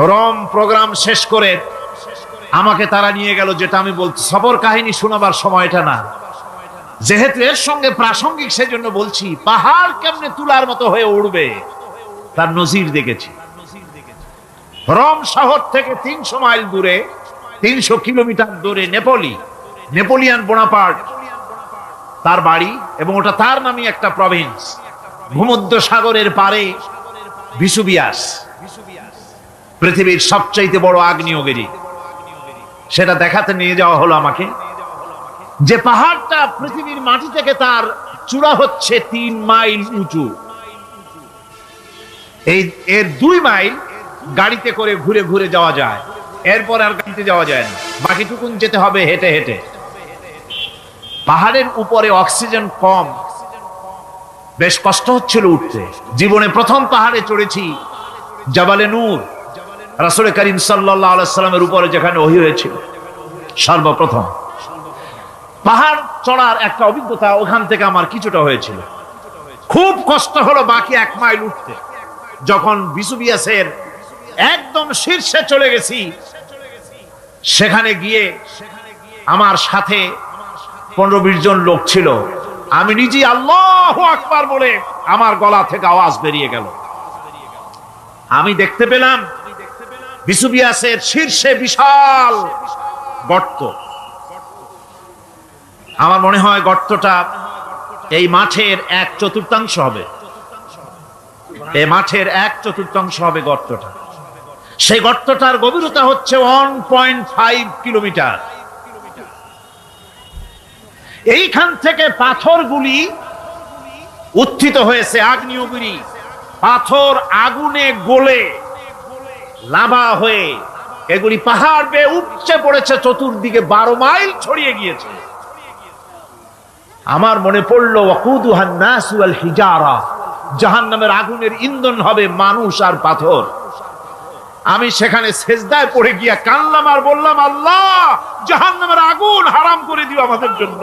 রোম প্রোগ্রাম শেষ করে আমাকে তারা নিয়ে গেল, যেটা আমি বলছি সফর কাহিনী শোনাবার সময়টা না, যেহেতু এর সঙ্গে প্রাসঙ্গিক সেজন্য বলছি। পাহাড় কেমনে তুলার মতো হয়ে উঠবে তার নজির দেখেছি। রোম শহর থেকে 300 মাইল দূরে, 300 কিলোমিটার দূরে নেপোলিয়ান বোনাপার্ট তার বাড়ি, এবং ওটা তার নামই একটা প্রভিন্স। ভূমধ্য সাগরের পারে ভিসুভিয়াস, পৃথিবীর সবচাইতে বড় আগ্নেয়গিরি, সেটা দেখাতে নিয়ে যাওয়া হলো আমাকে। যে পাহাড়টা পৃথিবীর মাটি থেকে তার চূড়া হচ্ছে 3 মাইল উঁচু, এর 2 মাইল গাড়িতে করে ঘুরে ঘুরে যাওয়া যায়, এরপর আর গাড়িতে যাওয়া যায় না, বাকিটুকুন যেতে হবে হেঁটে হেঁটে। পাহাড়ের উপরে অক্সিজেন কম, বেশ কষ্ট হচ্ছিল উঠতে। জীবনে প্রথম পাহাড়ে চড়েছি, জাবালে নূর, রাসূল করিম সাল্লাল্লাহু আলাইহি সাল্লামের উপরে যেখানে ওহী হয়েছিল সর্বপ্রথম। পাহাড় চড়ার একটা অভিজ্ঞতা ওখান থেকে আমার কিছুটা হয়েছিল। খুব কষ্ট হলো বাকি 1 মাইল উঠতে। যখন ভিসুভিয়াসের একদম শীর্ষে চলে গেছি, সেখানে গিয়ে আমার সাথে 15-20 জন লোক ছিল। আমি নিজে আল্লাহু আকবার বলে আমার গলা থেকে আওয়াজ বেরিয়ে গেল। আমি দেখতে পেলাম ভিসুভিয়াসের শীর্ষে বিশাল গর্ত। আমার মনে হয় গর্তটা এই মাঠের 1/4 হবে, এই মাঠের 1/4 হবে গর্তটা। সেই গর্তটার গভীরতা হচ্ছে 1.5 কিলোমিটার। এইখান থেকে পাথরগুলি উত্থিত হয়েছে, আগ্নেয়গিরি পাথর আগুনে গলে লাভা হয়ে এগুলি পাহাড় বেয়ে উপচে পড়েছে, চতুর্দিকে 12 মাইল ছড়িয়ে গিয়েছে। আমার মনে পড়লো ওয়াকুদুহান নাস ওয়াল হিজারা, জাহান্নামের আগুনের ইন্ধন হবে মানুষ আর পাথর। আমি সেখানে সেজদায় পড়ে গিয়া কানলাম আর বললাম, আল্লাহ জাহান্নামের আগুন হারাম করে দিও আমাদের জন্য।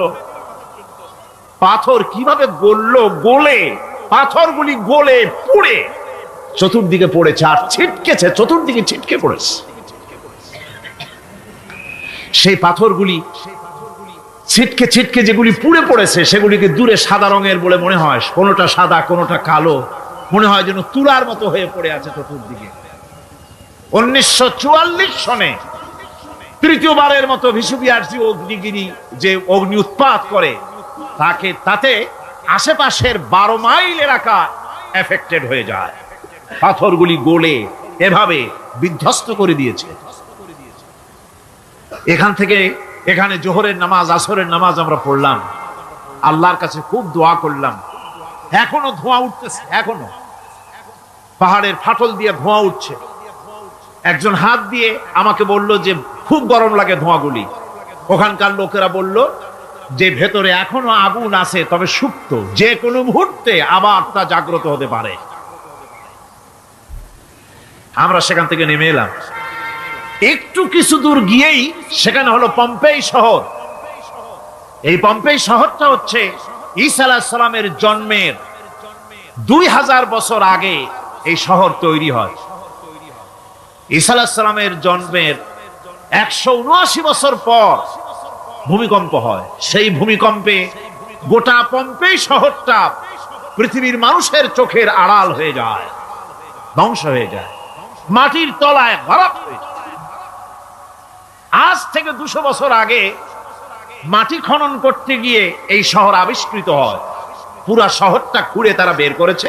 পাথর কিভাবে গললো, গলে পাথরগুলি গলে পুড়ে চতুর্দিকে পড়েছে আর ছিটকেছে, চতুর্দিকে ছিটকে পড়েছে। সেই পাথরগুলি ছিটকে ছিটকে যেগুলি পুড়ে পড়েছে সেগুলিকে দূরে সাদা রঙের বলে মনে হয়, কোনোটা সাদা কোনোটা কালো, মনে হয় যেন তুলার মতো হয়ে পড়ে আছে চতুর্দিকে। 1944 সনে তৃতীয়বারের মতো ভিসুভিয়াস অগ্নিগিরি যে অগ্নি উৎপাত করে, তাতে আশেপাশের 12 মাইল এলাকা এফেক্টেড হয়ে যায়। পাথরগুলি গলে এভাবে বিধ্বস্ত করে দিয়েছে। এখান থেকে এখানে জোহরের নামাজ, আসরের নামাজ আমরা পড়লাম, আল্লাহর কাছে খুব দোয়া করলাম। এখনো ধোঁয়া উঠতেছে, এখনো পাহাড়ের ফাটল দিয়ে ধোঁয়া উঠছে। একজন হাত দিয়ে আমাকে বলল যে খুব গরম লাগে ধোঁয়াগুলি। ওখানকার লোকেরা বলল যে ভেতরে এখনো আগুন আছে, তবে সুপ্ত, যে কোনো মুহূর্তে আবার তা জাগ্রত হতে পারে। আমরা সেখান থেকে নেমে এলাম। একটু কিছু দূর গিয়েই সেখানে হলো পম্পেই শহর। এই পম্পেই শহরটা হচ্ছে ঈসা আলাইহিস সালামের জন্মের 2000 বছর আগে এই শহর তৈরি হয়। ঈসা আলাইহিস সালামের জন্মের 179 বছর পর ভূমিকম্প হয়। সেই ভূমিকম্পে গোটা পম্পেই শহরটা পৃথিবীর মানুষের চোখের আড়াল হয়ে যায়, ধ্বংস হয়ে যায়, মাটির তলায় গরক হয়ে যায়। আজ থেকে 200 বছর আগে মাটি খনন করতে গিয়ে এই শহর আবিষ্কৃত হয়। পুরা শহরটা খুঁড়ে তারা বের করেছে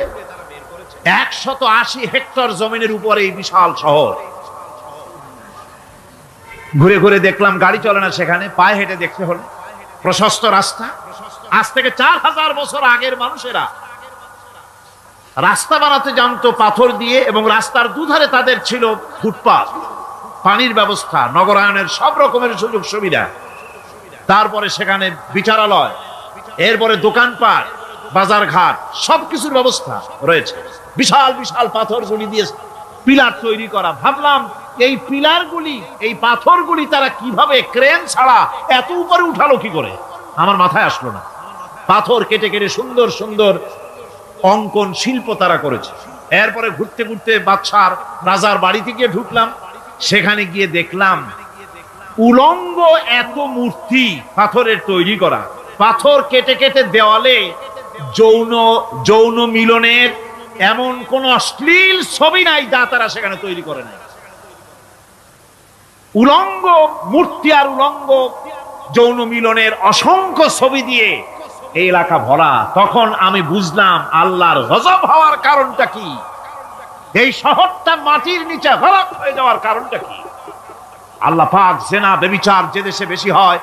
180 হেক্টর জমিনের উপরে এই বিশাল শহর। ঘুরে ঘুরে দেখলাম, গাড়ি চলে না সেখানে, পায়ে হেঁটে দেখতে হলো। প্রশস্ত রাস্তা। আজ থেকে 4000 বছর আগের মানুষেরা রাস্তা বানাতে জানতো পাথর দিয়ে, এবং রাস্তার দুধারে তাদের ছিল ফুটপাত, পানির ব্যবস্থা, নগরায়নের সব রকমের সুযোগ সুবিধা। তারপরে সেখানে বিচারালয়, এরপরে দোকানপাট, বাজার ঘাট, সবকিছুর ব্যবস্থা রয়েছে। বিশাল বিশাল পাথরগুলি দিয়ে পিলার তৈরি করা। ভাবলাম এই পিলারগুলি, এই পাথরগুলি তারা কিভাবে ক্রেন ছাড়া এত উপরে উঠালো কি করে, আমার মাথায় আসলো না। পাথর কেটে কেটে সুন্দর সুন্দর অঙ্কন শিল্প তারা করেছে। এরপরে ঘুরতে ঘুরতে বাদশার রাজার বাড়িতে গিয়ে ঢুকলাম। সেখানে গিয়ে দেখলাম উলঙ্গ এত মূর্তি পাথরের তৈরি করা। পাথর কেটে কেটে দেওয়ালে যৌন মিলনের এমন কোন অশ্লীল ছবি নাই যা তারা সেখানে তৈরি করে নাই। উলঙ্গ মূর্তি আর উলঙ্গ যৌন মিলনের অসংখ্য ছবি দিয়ে এই এলাকা ভরা। তখন আমি বুঝলাম আল্লাহর গজব হওয়ার কারণটা কি, এই শহরটা মাটির নিচে গরক হয়ে যাওয়ার কারণটা কি। আল্লাহ পাক জেনা ব্যভিচার যে দেশে বেশি হয়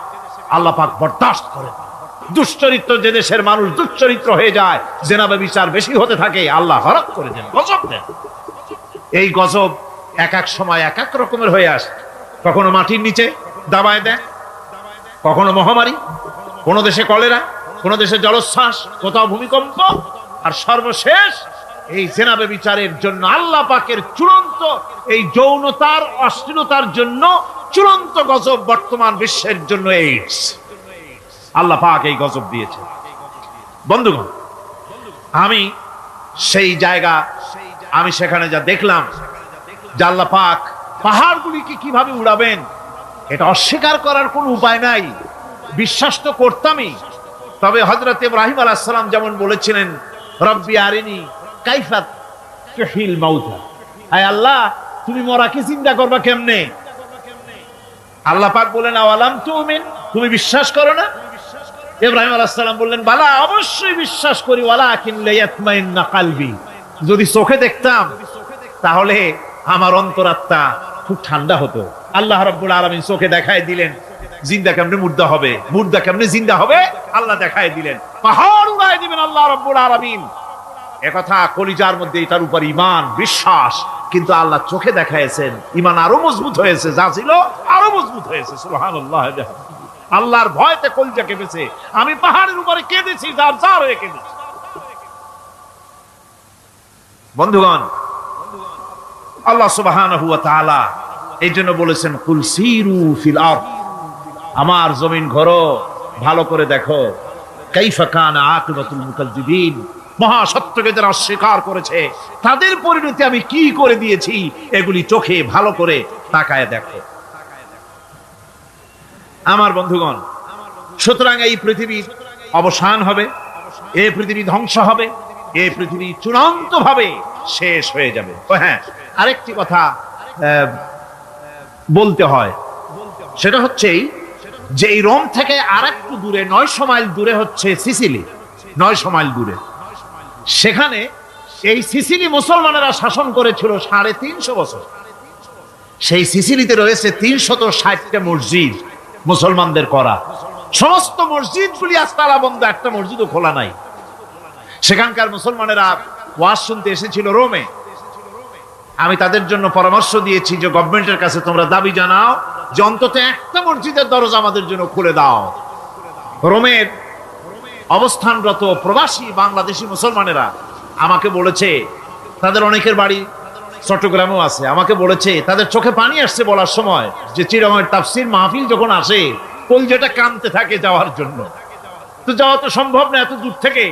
আল্লাহ পাক বরদাস্ত করেন। দুশ্চরিত্র যে দেশের মানুষ দুশ্চরিত্র হয়ে যায়, জেনা ব্যভিচার বেশি হতে থাকে, আল্লাহ গরক করে দেন, গজব দেন। এই গজব এক এক সময় এক এক রকমের হয়ে আসে। কখনো মাটির নিচে দাবায় দেয়, কখনো মহামারী, কোন দেশে কলেরা, কোন দেশে জলোচ্ছ্বাস, কোথাও ভূমিকম্প, আর সর্বশেষ এই জেনা ব্যভিচারের জন্য আল্লাহ পাকের চূড়ান্ত এই যৌনতার অশ্লীলতার জন্য চূড়ান্ত গজব বর্তমান বিশ্বের জন্য এইডস। আল্লাহ পাক এই গজব দিয়েছে। বন্ধুগণ, আমি সেই জায়গা, আমি সেখানে যা দেখলাম যে আল্লাহ পাক পাহাড়গুলিকে কিভাবে উড়াবেন, এটা অস্বীকার করার কোনো উপায় নাই। বিশ্বাস তো করতামই। তবে হযরত ইব্রাহিম আলাইহিস সালাম যেমন বলেছিলেন, রব্বি আরিনি কাইফা তুহিল মাউতা, আয় আল্লাহ তুমি মরাকে চিন্তা করবা কেমনে। আল্লাহ পাক বলেন আওয়ালাম তুমিন, তুমি বিশ্বাস করো না? ইব্রাহিম আলাইহিস সালাম বললেন বালা, অবশ্যই বিশ্বাস করি, ওয়ালাকিন লিয়াতমাইন্না কলবি, যদি চোখে দেখতাম তাহলে আমার অন্তরাত্মা খুব ঠান্ডা হতো। আল্লাহ রাব্বুল আলামিন চোখে দেখায় দিলেন জিন্দা কেমনে মুর্দা হবে, মুর্দা কেমনে জিন্দা হবে, আল্লাহ দেখায় দিলেন। পাহাড় উড়ায় দিবেন আল্লাহ রাব্বুল আলামিন। একথা কলিজার মধ্যে এটার উপর ঈমান বিশ্বাস, কিন্তু আল্লাহ চোখে দেখাইছেন, ঈমান আরো মজবুত হয়েছে, যা ছিল আরো মজবুত হয়েছে। সুবহানাল্লাহ। আল্লাহর ভয়তে কলিজা কেঁপেছে। আমি পাহাড়ের উপরে কেঁদেছি, যার যার হয়ে কেঁদেছি। বন্ধুগণ, আল্লাহ সুবহানাহু ওয়া তাআলা এই জন্য বলেছেন কুল সিরু ফিল আরদ, আমার জমিন ঘোরো, ভালো করে দেখো, কাইফা কানা আকিবাতুল মুকাজ্জিবিন, মহাসত্যকে যারা অস্বীকার করেছে তাদের পরিণতি আমি কি করে দিয়েছি, এগুলি চোখে ভালো করে তাকায় দেখো। আমার বন্ধুগণ, সুতরাং এই পৃথিবীর অবসান হবে, এই পৃথিবী ধ্বংস হবে, এই পৃথিবী চূড়ান্ত ভাবে শেষ হয়ে যাবে। হ্যাঁ, আরেকটি কথা বলতে হয়, সেটা হচ্ছে যে এই রোম থেকে আরেকটু দূরে 900 মাইল দূরে হচ্ছে সিসিলি। 900 মাইল দূরে, সেখানে এই সিসিলি মুসলমানেরা শাসন করেছিল 350 বছর। সেই সিসিলিতে রয়েছে 360টা মসজিদ মুসলমানদের করা। সমস্ত মসজিদগুলি আজ তালা বন্ধ, একটা মসজিদও খোলা নাই। সেখানকার মুসলমানেরা ওয়াজ শুনতে এসেছিল রোমে। আমি তাদের জন্য পরামর্শ দিয়েছি যে গভর্নমেন্টের কাছে তোমরা দাবি জানাও যে অন্তত একটা মসজিদের দরজা আমাদের জন্য খুলে দাও। রোমের অবস্থানরত প্রবাসী বাংলাদেশি মুসলমানেরা আমাকে বলেছে তাদের অনেকের বাড়ি চট্টগ্রামেও আছে, আমাকে বলেছে তাদের চোখে পানি আসছে বলার সময় যে চিরঙের তাফসীর মাহফিল যখন আসে কলজেটা কাঁদতে থাকে যাওয়ার জন্য। তো যাওয়া তো সম্ভব না এত দূর থেকে,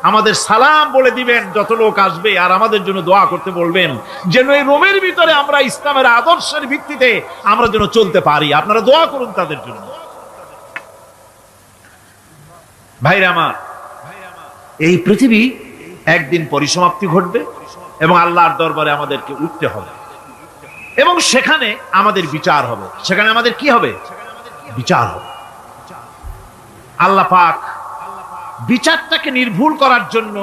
আমাদের সালাম বলে দিবেন যত লোক আসবে, আর আমাদের জন্য দোয়া করতে বলবেন যেন এই রোমের ভিতরে আমরা ইসলামের আদর্শের ভিত্তিতে আমরা যেন চলতে পারি। আপনারা দোয়া করুন তাদের জন্য। ভাইরা আমার, এই পৃথিবী একদিন পরিসমাপ্তি ঘটবে এবং আল্লাহর দরবারে আমাদেরকে উঠতে হবে এবং সেখানে আমাদের বিচার হবে। সেখানে আমাদের কি হবে? বিচার হবে। আল্লাহ পাক বিচারটাকে নির্ভুল করার জন্য,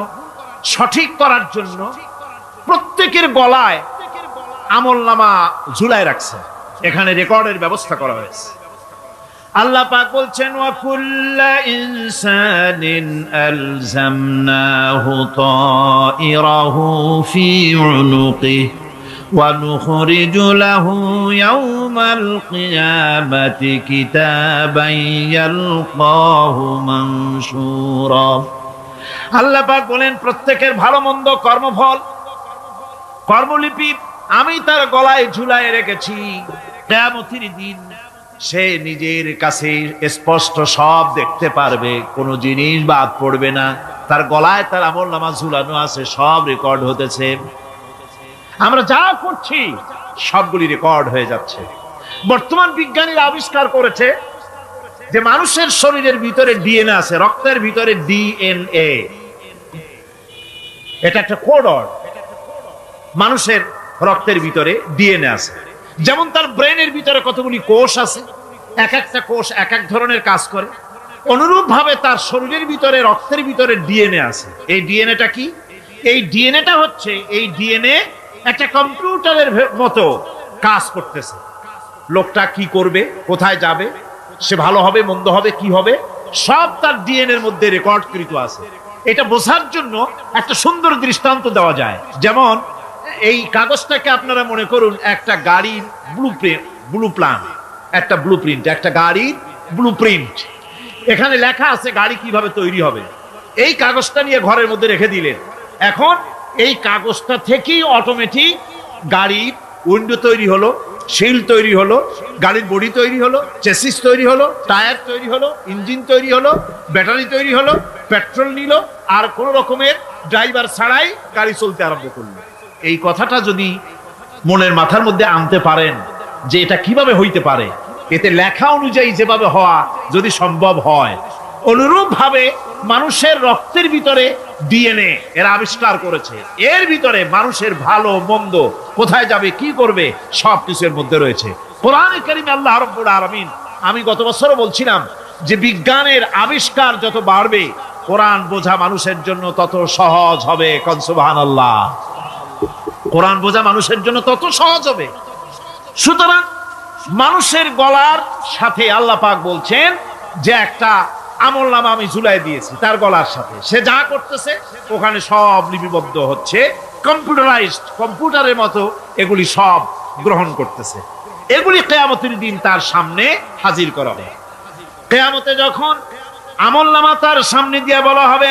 সঠিক করার জন্য প্রত্যেকের গলায় আমলনামা ঝুলায় রাখছে, এখানে রেকর্ডের ব্যবস্থা করা হয়েছে। আল্লাহ পাক বলছেন ওয়া কুল্লা ইনসানিন আলজামনাহু তাইরাহু ফি উনুকিহি ওয়া নুখরিজু লাহু ইয়াওমাল কিয়ামাতি কিতাবান ইয়ালকাহু মানশুরা। আল্লাহ পাক বলেন প্রত্যেকের ভালো মন্দ কর্মফল, কর্মলিপি আমি তার গলায় ঝুলায় রেখেছি। কিয়ামতের দিন সে নিজের কাছে স্পষ্ট সব দেখতে পারবে, কোনো জিনিস বাদ পড়বে না। তার গলায় তার আমলনামা ঝুলানো আছে, সব রেকর্ড হতেছে। আমরা যা করছি সবগুলি রেকর্ড হয়ে যাচ্ছে। বর্তমান বিজ্ঞানীরা আবিষ্কার করেছে যে মানুষের শরীরের ভিতরে ডিএনএ আছে, রক্তের ভিতরে ডিএনএ, এটা একটা কোডর। মানুষের রক্তের ভিতরে ডিএনএ আছে। যেমন তার ব্রেনের ভিতরে কতগুলি কোষ আছে, এক একটা কোষ এক এক ধরনের কাজ করে, অনুরূপ ভাবে তার শরীরের ভিতরে রক্তের ভিতরে ডিএনএ আছে। এই ডিএনএটা কি? এই ডিএনএটা হচ্ছে, এই ডিএনএ একটা কম্পিউটারের মতো কাজ করতেছে। লোকটা কি করবে, কোথায় যাবে, সে ভালো হবে মন্দ হবে কি হবে, সব তার ডিএনএর মধ্যে রেকর্ডকৃত আছে। এটা বোঝার জন্য একটা সুন্দর দৃষ্টান্ত দেওয়া যায়। যেমন এই কাগজটাকে আপনারা মনে করুন একটা গাড়ির একটা ব্লুপ্রিন্ট, একটা গাড়ির ব্লুপ্রিন্ট। এখানে লেখা আছে গাড়ি কিভাবে তৈরি হবে। এই কাগজটা নিয়ে ঘরের মধ্যে রেখে দিলেন। এখন এই কাগজটা থেকেই অটোমেটিক গাড়ির উইন্ডো তৈরি হলো, শিল তৈরি হলো, গাড়ির বডি তৈরি হলো, চেসিস তৈরি হলো, টায়ার তৈরি হলো, ইঞ্জিন তৈরি হলো, ব্যাটারি তৈরি হলো, পেট্রোল নিল, আর কোন রকমের ড্রাইভার ছাড়াই গাড়ি চলতে আরম্ভ করলো। এই কথাটা যদি মনের মাথার মধ্যে আনতে পারেন যে এটা কিভাবে হইতে পারে, এতে লেখা অনুযায়ী যেভাবে হওয়া যদি সম্ভব হয়, অনুরূপ ভাবে মানুষের রক্তের ভিতরে ডিএনএ এরা আবিষ্কার করেছে। এর ভিতরে মানুষের ভালো মন্দ, কোথায় যাবে কি করবে, সবকিছুর মধ্যে রয়েছে। কোরআনে কারিমে আল্লাহ রাব্বুল আলামিন, আমি গত বছরও বলছিলাম যে বিজ্ঞানের আবিষ্কার যত বাড়বে কোরআন বোঝা মানুষের জন্য তত সহজ হবে। কোন সুবহানাল্লাহ। কোরআন বোঝা মানুষের জন্য তত সহজ হবে। সুতরাং মানুষের গলার সাথে আল্লাহ পাক বলছেন যে একটা আমলনামা আমি ঝুলাই দিয়েছি তার গলার সাথে, সে যা করতেছে ওখানে সব লিপিবদ্ধ হচ্ছে, কম্পিউটারাইজড, কম্পিউটারের মতো এগুলি সব গ্রহণ করতেছে। এগুলি কিয়ামতের দিন তার সামনে হাজির করা হবে। কিয়ামতে যখন আমলনামা তার সামনে দিয়ে বলা হবে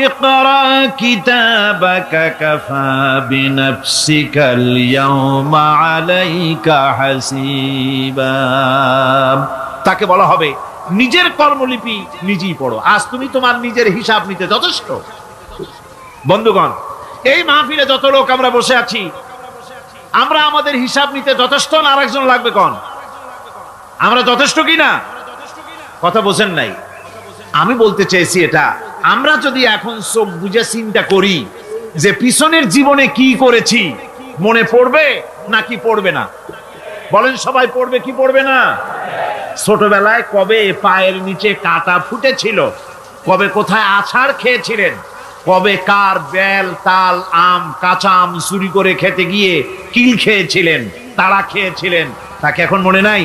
ইকরা কিতাবাকা কাফা বিনাফসিকাল ইয়াওমা আলাইকা হাসিবা, তাকে বলা হবে নিজের কর্মলিপি নিজেই পড়ো, আজ তুমি তোমার নিজের হিসাব নিতে যথেষ্ট। বন্ধুগণ, এই মাহফিলে যত লোক আমরা বসে আছি, আমরা আমাদের হিসাব নিতে যথেষ্ট না আরেকজন লাগবে? কোন আমরা যথেষ্ট কিনা? কথা বোঝেন নাই। আমি বলতে চেয়েছি এটা, আমরা যদি এখন চোখ বুঝে চিন্তা করি যে পিছনের জীবনে কি করেছি, মনে পড়বে নাকি পড়বে না? বলেন সবাই, পড়বে কি পড়বে না? ছোটবেলায় কবে পায়ের নিচে কাটা ফুটেছিল, কবে কোথায় আছাড় খেয়েছিলেন, কবে কার বেল তাল আম কাঁচা আম চুরি করে খেতে গিয়ে কিল খেয়েছিলেন, তাড়া খেয়েছিলেন, তাকে এখন মনে নাই?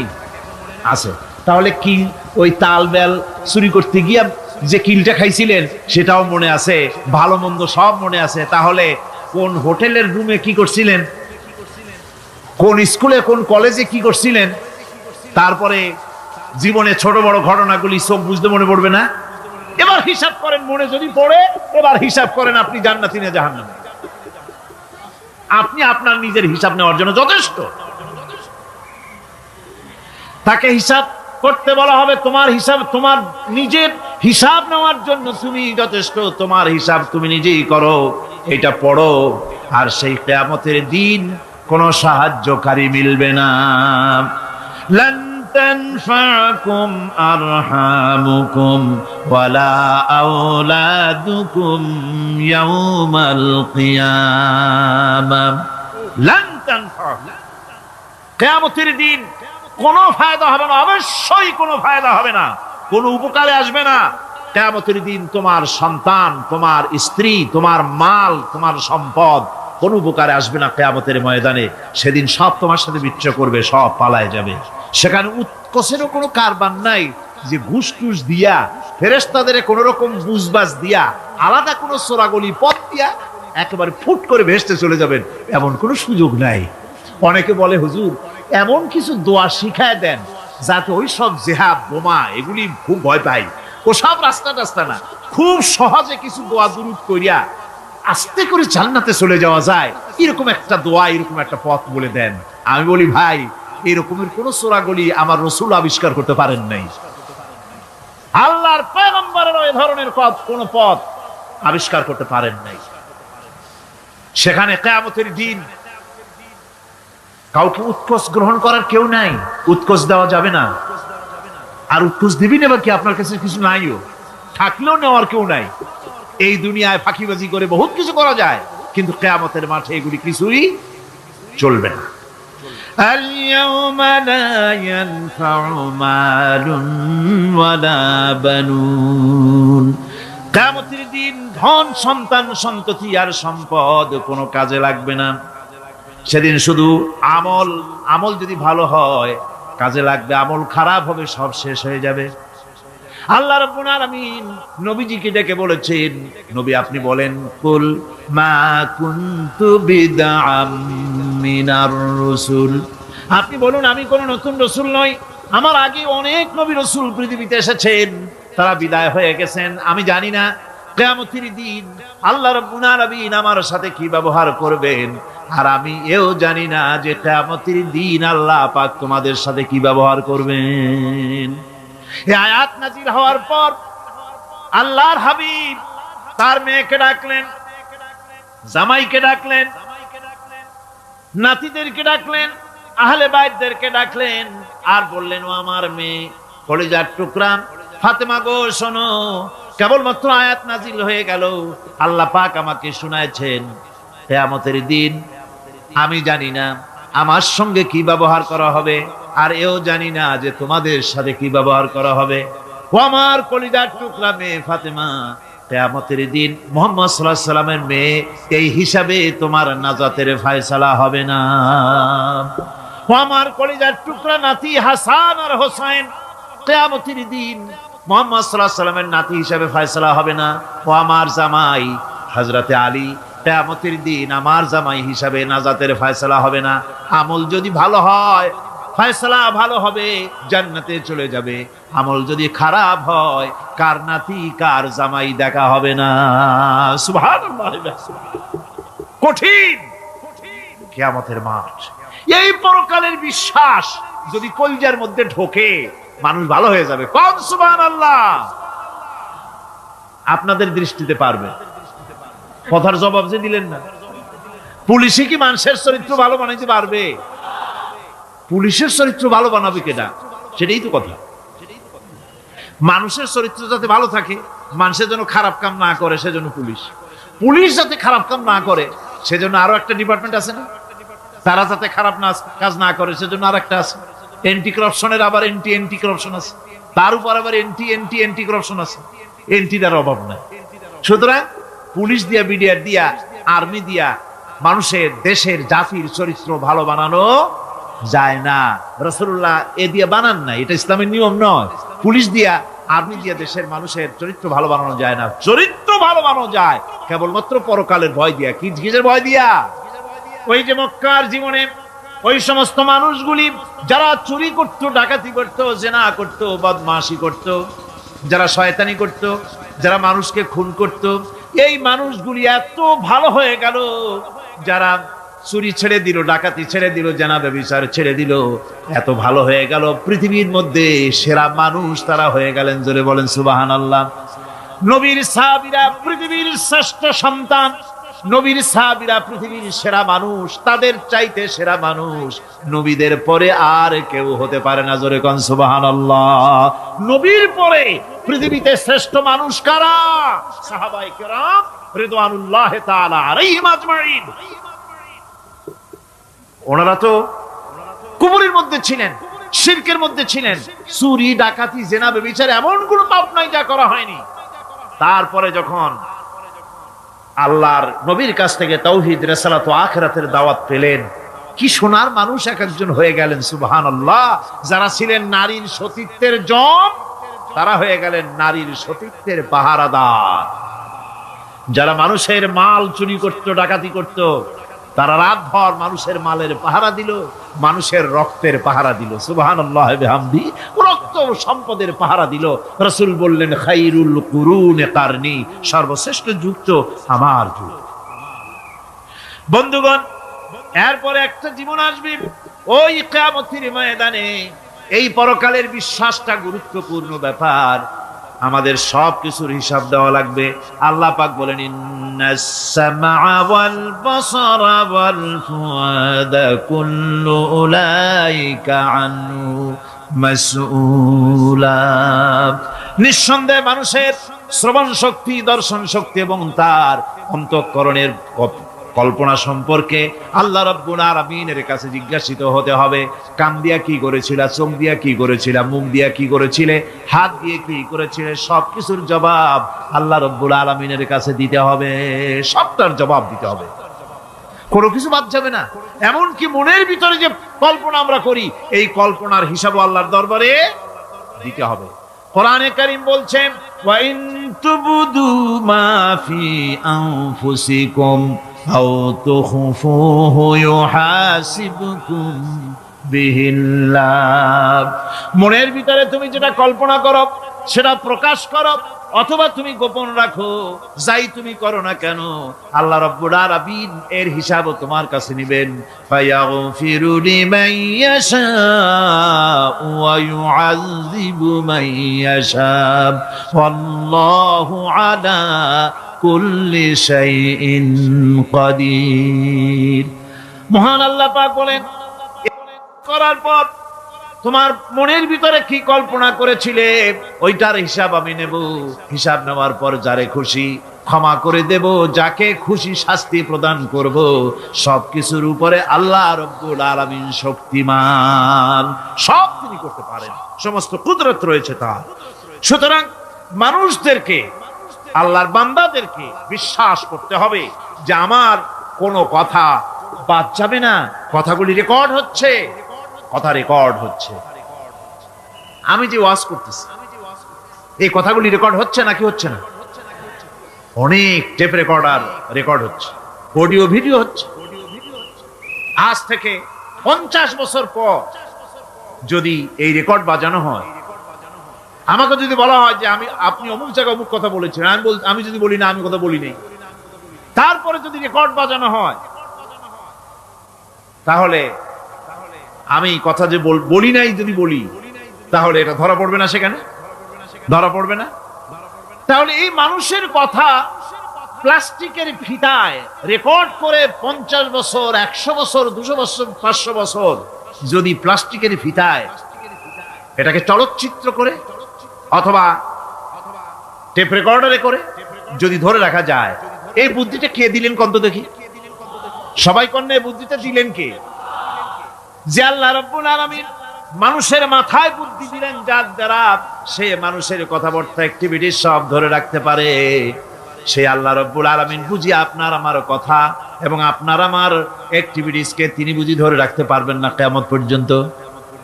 আছে। তাহলে কিল, ওই তাল বেল চুরি করতে গিয়ে যে কিলটা খাইছিলেন সেটাও মনে আছে, ভালো মন্দ সব মনে আছে। তাহলে কোন হোটেলের রুমে কি করছিলেন, কোন স্কুলে কোন কলেজে কি করছিলেন, তারপরে জীবনে ছোট বড় ঘটনাগুলি সব বুঝতে মনে পড়বে না? এবার হিসাব করেন, মনে যদি পড়ে এবার হিসাব করেন আপনি জান্নাতি না জাহান্নামী। আপনি আপনার নিজের হিসাব নেওয়ার জন্য যথেষ্ট। তাকে হিসাব করতে বলা হবে, তোমার হিসাব, তোমার নিজের হিসাব নেওয়ার জন্য তুমি যথেষ্ট, তোমার হিসাব তুমি নিজেই করো, এটা পড়ো। আর সেই কিয়ামতের দিন কোন সাহায্যকারী মিলবে না। লান তানফাকুম আরহামুকুম ওয়ালা আওলাদুকুম ইয়াউমাল কিয়ামাহ। লান তানফা, কিয়ামতের দিন কোনো ফায়দা হবে না, অবশ্যই কোনো ফায়দা হবে না, কোনো উপকারে আসবে না। কিয়ামতের দিন তোমার সন্তান, তোমার স্ত্রী, তোমার মাল, তোমার সম্পদ কোনো উপকারে আসবে না কিয়ামতের ময়দানে। সেদিন সব তোমার সাথে বিচ্ছ করবে, সব পালায় যাবে। সেখানে উৎকোষেরও কোনো কারবার নাই যে ঘুষ টুস দিয়া, ফেরেশতাদের কোন রকম বুঝবাজ দিয়া, আলাদা কোনো চোরাগলি পথ দিয়া একেবারে ফুট করে ভেস্তে চলে যাবেন, এমন কোনো সুযোগ নাই। অনেকে বলে হুজুর এমন কিছু দোয়া শিখায় দেন যাতে ওই সব জেহাদ বোমা এগুলি খুব ভয় পাই, ওসব রাস্তা টাস্তা না, খুব সহজে কিছু দোয়া দুরূদ করিয়া আস্তে করে জান্নাতে চলে যাওয়া যায়, এরকম একটা দোয়া, এরকম একটা পথ বলে দেন। আমি বলি ভাই, এরকমের কোন চোরাগলি আমার রাসূল আবিষ্কার করতে পারেন নাই। আল্লাহর পয়গম্বরের ওই ধরনের কোন পথ আবিষ্কার করতে পারেন নাই। সেখানে কিয়ামতের দিন কাউকে উৎকোষ গ্রহণ করার কেউ নাই, উৎকোষ দেওয়া যাবে না। আর উৎকোষ দিবি নেবার কি, আপনার কাছে কিছু নাইও, থাকলেও নেওয়ার কেউ নাই। এই দুনিয়ায় ফাঁকিবাজি করে বহুত কিছু করা যায়, কিন্তু কিয়ামতের মাঠে এগুলি কিছুই চলবে না। اليوم لا ينفع مال ولا بنون। কিয়ামতের দিন ধন, সন্তান, সন্ততি আর সম্পদ কোনো কাজে লাগবে না। সেদিন শুধু আমল যদি ভালো হয় কাজে লাগবে, আমল খারাপ হবে সব শেষ হয়ে যাবে। আল্লাহ রাব্বুল আলামিন নবীজিকে ডেকে বলেছেন, নবী আপনি বলেন, কুল মা কুনতু বিদআম মিনার রাসূল, আপনি বলুন আমি কোন নতুন রাসূল নই, আমার আগে অনেক নবী রাসূল পৃথিবীতে এসেছেন, তারা বিদায় হয়ে গেছেন। আমি জানি না কিয়ামতের দিন আল্লাহ রাব্বুল আলামিন আমার সাথে কি ব্যবহার করবেন, আর আমি এও জানি না যে কিয়ামতের দিন আল্লাহ পাক তোমাদের সাথে কি ব্যবহার করবেন। এই আয়াত নাযিল হওয়ার পর আল্লাহর হাবিব তার মেয়েকে ডাকলেন, জামাইকে ডাকলেন, নাতিদেরকে ডাকলেন, আহলে বাইতদেরকে ডাকলেন, আর বললেন, ও আমার মেয়ে, কলিজার টুকরা ফাতেমা গো, শোনো, কেবলমাত্র আয়াত নাযিল হয়ে গেল, আল্লাহ পাক আমাকে শুনাইছেন, কিয়ামতের দিন আমি জানি না আমার সঙ্গে কি ব্যবহার করা হবে, আর এও জানি না যে তোমাদের সাথে কি ব্যবহার করা হবে। ও আমার কলিজার টুকরা মেয়ে ফাতেমা, কিয়ামতের দিন মুহাম্মদ সাল্লাল্লাহু আলাইহি সাল্লামের মেয়ে, এই হিসাবে তোমার নাজাতের ফয়সালা হবে না। ও আমার কলিজার টুকরা নাতি হাসান আর হোসেন, কিয়ামতের দিন মুহাম্মদ সাল্লাল্লাহু আলাইহি সাল্লামের নাতি হিসাবে ফয়সালা হবে না। ও আমার জামাই হযরতে আলী, কিয়ামতের দিন আমার জামাই হিসাবে নাজাতের ফয়সালা হবে না। আমল যদি ভালো হয় ফয়সালা ভালো হবে, জান্নাতে চলে যাবে। আমল যদি খারাপ হয়, কার নাতি কার জামাই দেখা হবে না। সুবহানাল্লাহ। কঠিন কিয়ামতের মাঠ। এই পরকালের বিশ্বাস যদি কলিজার মধ্যে ঢোকে, মানুষ ভালো হয়ে যাবে। কোন সুবহানাল্লাহ। আপনাদের দৃষ্টিতে পারবে, কথার জবাব যে দিলেন না। পুলিশে কি মানুষের চরিত্র ভালো বানাইতে পারবে? পুলিশের চরিত্র ভালো বানাবে কেনা, সেটাই তো কথা। মানুষের চরিত্র যাতে ভালো থাকে, মানুষের জন্য খারাপ কাম না করে, সেজন্য পুলিশ। পুলিশ যাতে খারাপ কাম না করে, সেজন্য আরো একটা ডিপার্টমেন্ট আছে না, তারা যাতে খারাপ কাজ না করে, সেজন্য আর একটা আছে। এন্টি করাপশনের আবার এন্টি করাপশন আছে, তার উপর আবার এন্টি করাপশন আছে। এন্টিটার অভাব নাই। সুতরাং পুলিশ দিয়া, বিডিআর দিয়া, আর্মি দিয়া মানুষের, দেশের, জাতির চরিত্র ভালো বানানো যায় না। রাসূলুল্লাহ এ দিয়ে বানান না, এটা ইসলামের নিয়ম নয়। পুলিশ দিয়া, আর্মি দিয়া দেশের মানুষের চরিত্র ভালো বানানো যায় না। চরিত্র ভালো বানানো যায় কেবলমাত্র পরকালের ভয় দিয়া। কি কিসের ভয় দিয়া? ওই যে মক্কার জীবনে ওই সমস্ত মানুষগুলি যারা চুরি করত, ডাকাতি করত, জিনা করত, বদমাশি করত, যারা শয়তানি করত, যারা মানুষকে খুন করত, এই মানুষগুলি এত ভালো হয়ে গেল, যারা চুরি ছেড়ে দিল, ডাকাতি ছেড়ে দিল, জেনা ব্যভিচার ছেড়ে দিল, এত ভালো হয়ে গেল, পৃথিবীর মধ্যে সেরা মানুষ তারা হয়ে গেলেন। জোরে বলেন সুবহানাল্লাহ। নবীর সাহাবীরা পৃথিবীর শ্রেষ্ঠ সন্তান, নবীর সাহাবীরা পৃথিবীর সেরা মানুষ, তাদের চাইতে সেরা মানুষ নবীদের পরে আর কেউ হতে পারে না। জোরে কোন সুবহানাল্লাহ। নবীর পরে পৃথিবীতে শ্রেষ্ঠ মানুষ কারা? সাহাবায়ে কেরাম রিদওয়ানুল্লাহি তাআলা আলাইহিম আজমাইন। ওনারা তো কুফরের মধ্যে ছিলেন, শিরকের মধ্যে ছিলেন, চুরি ডাকাতি জেনা ব্যভিচার এমন কোন পাপ নাই যা করা হয়নি। তারপরে যখন আল্লাহর নবীর কাছ থেকে তাওহীদ, রিসালাত ও আখিরাতের দাওয়াত পেলেন, কি সোনার মানুষ এক একজন হয়ে গেলেন। সুবহানাল্লাহ। যারা ছিলেন নারীর সতীত্বের জম, তারা হয়ে গেলেন নারীর সতীত্বের পাহারাদার। যারা মানুষের মাল চুরি করত, ডাকাতি করত, তারা রাতভর মানুষের মালের পাহারা দিল, মানুষের রক্তের পাহারা দিল। সুবহানাল্লাহ বিহামদি। রক্ত ও সম্পদের পাহারা দিল। রাসূল বললেন, খায়রুল কুরুনে কারনি, সর্বশ্রেষ্ঠ যুগ তো আমার যুগ। বন্ধুগণ, এরপরে একটা জীবন আসবে ওই কিয়ামতের ময়দানে। এই পরকালের বিশ্বাসটা গুরুত্বপূর্ণ ব্যাপার। আমাদের সব কিছুর হিসাব দেওয়া লাগবে। আল্লাহ পাক বলেন, ইন্নাস সামআ ওয়াল বাসারা ওয়াল ফুআদা কুল্লু উলাইকা আনহু মাসউলা। নিঃসন্দেহে মানুষের শ্রবণ শক্তি, দর্শন শক্তি এবং তার অন্তঃকরণের কল্পনা সম্পর্কে আল্লাহ রাব্বুল আলামিনের কাছে জিজ্ঞাসিত হতে হবে। কান দিয়া কি করেছিলা, চোখ দিয়া কি করেছিলা, মুখ দিয়া কি করেছিলে, হাত দিয়ে কি করেছিলে, সবকিছুর জবাব আল্লাহ রাব্বুল আলামিনের কাছে দিতে হবে। সবটার জবাব দিতে হবে, কোনো কিছু বাদ যাবে না। এমনকি মনের ভিতরে যে কল্পনা আমরা করি, এই কল্পনার হিসাবও আল্লাহর দরবারে দিতে হবে। কোরআনে কারীম বলছেন, ওয়া ইন তুবদু মা ফি আনফুসিকুম আও তুখফুহু ইউহাসিবকুম বিহিল্লাহ। মনের ভিতরে তুমি যেটা কল্পনা করো সেটা প্রকাশ করো, অথবা তুমি গোপন রাখো, যাই তুমি করো না কেন, আল্লাহ রাব্বুল আলামিন এর হিসাবও তোমার কাছে নেবেন। ফায়াগফিরু লিমান ইয়াশাউ ওয়া ইউআযযিবু মান ইয়াশাউ ওয়াল্লাহু আলা কুল্লি শাইইন কাদির। মহান আল্লাহ পাক বলেন, করার পর তোমার মনের ভিতরে কি কল্পনা করেছিলে ওইটার হিসাব আমি নেব। হিসাব নেওয়ার পর যারে খুশি ক্ষমা করে দেব, যাকে খুশি শাস্তি প্রদান করব। সবকিছুর উপরে আল্লাহ রাব্বুল আলামিন শক্তিমান, সব তিনি করতে পারেন, সমস্ত কুদরত রয়েছে তার। সুতরাং মানুষদেরকে, আল্লাহর বান্দাদেরকে বিশ্বাস করতে হবে যে আমার কোনো কথা বাদ যাবে না। কথাগুলি রেকর্ড হচ্ছে, কথা রেকর্ড হচ্ছে। আমি যে ওয়াজ করতেছি, এই কথাগুলি রেকর্ড হচ্ছে নাকি হচ্ছে না? অনেক টেপ রেকর্ডার রেকর্ড হচ্ছে, অডিও ভিডিও হচ্ছে। আজ থেকে 50 বছর পর যদি এই রেকর্ড বাজানো হয়, আমাকে যদি বলা হয় যে আপনি অমুক জায়গায় অমুক কথা বলেছেন, আমি যদি বলি না আমি কথা বলি নাই, তারপরে যদি রেকর্ড বাজানো হয়, তাহলে আমি কথা যে বলি নাই যদি বলি, তাহলে এটা ধরা পড়বে না? সেখানে ধরা পড়বে না? তাহলে এই মানুষের কথা প্লাস্টিকের ফিতায় রেকর্ড করে 50 বছর, 100 বছর, 200 বছর, 500 বছর যদি প্লাস্টিকের ফিতায় এটাকে চলচ্চিত্র করে অথবা টেপ রেকর্ডারে করে যদি ধরে রাখা যায়, এই বুদ্ধিটা কে দিলেন কন্ত দেখি? সবাই কন্যা এই বুদ্ধিটা দিলেন কে? যে আল্লাহ রাব্বুল আলামিন মানুষের মাথায় বুদ্ধি দিলেন, যার দ্বারা সে মানুষের কথাবার্তা, অ্যাক্টিভিটি সব ধরে রাখতে পারে। সেই আল্লাহ রাব্বুল আলামিন বুঝি আপনার আমার কথা এবং আপনার আমার অ্যাক্টিভিটিসকে তিনি বুঝি ধরে রাখতে পারবেন না কিয়ামত পর্যন্ত?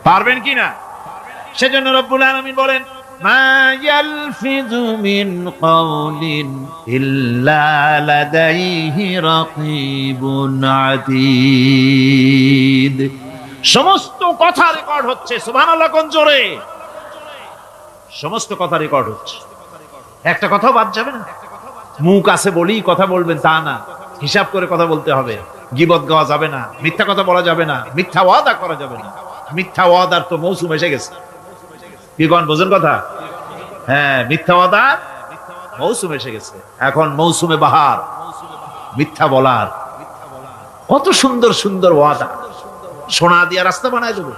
পারবেন কি না? সেজন্য রাব্বুল আলামিন বলেন, মা ইয়ালফিযু মিন কাওলিন ইল্লা লাদাইহি রাকীবুন আতীদ। সমস্ত কথা রেকর্ড হচ্ছে। সুবহানাল্লাহ কোন জোরে! সমস্ত কথা রেকর্ড হচ্ছে, একটা কথাও বাদ যাবে না। মুখ আছে বলি কথা বলবেন তা না, হিসাব করে কথা বলতে হবে। গীবত গাওয়া যাবে না, মিথ্যা কথা বলা যাবে না, মিথ্যা ওয়াদা করা যাবে না। মিথ্যা ওয়াদার তো মৌসুম এসে গেছে। কি কোন বোঝেন কথা? হ্যাঁ, মিথ্যা ওয়াদার মৌসুম এসে গেছে। এখন মৌসুমে বাহার, মিথ্যা বলার। কত সুন্দর সুন্দর ওয়াদা, সোনা দিয়া রাস্তা বানায় দেবো।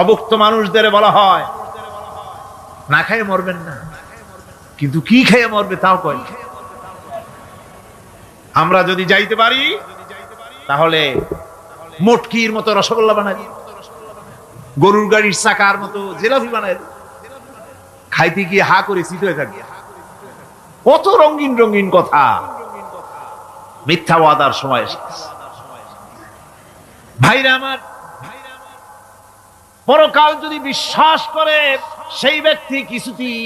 অভুক্ত মানুষদের বলা হয় না খেয়ে মরবেন না, কিন্তু কি খেয়ে মরবে তাও কয়। আমরা যদি যাইতে পারি তাহলে মটকির মতো রসগোল্লা বানাই, গরুর গাড়ির চাকার মতো জিলাপি বানাই, খাইতে গিয়ে হা করে চিত হয়ে থাকবে। কত রঙিন রঙিন কথা। মিথ্যা ওয়াদার সময় এসেছে। ভাইরা আমার, পরকাল যদি বিশ্বাস করে সেই ব্যক্তি কিছুতেই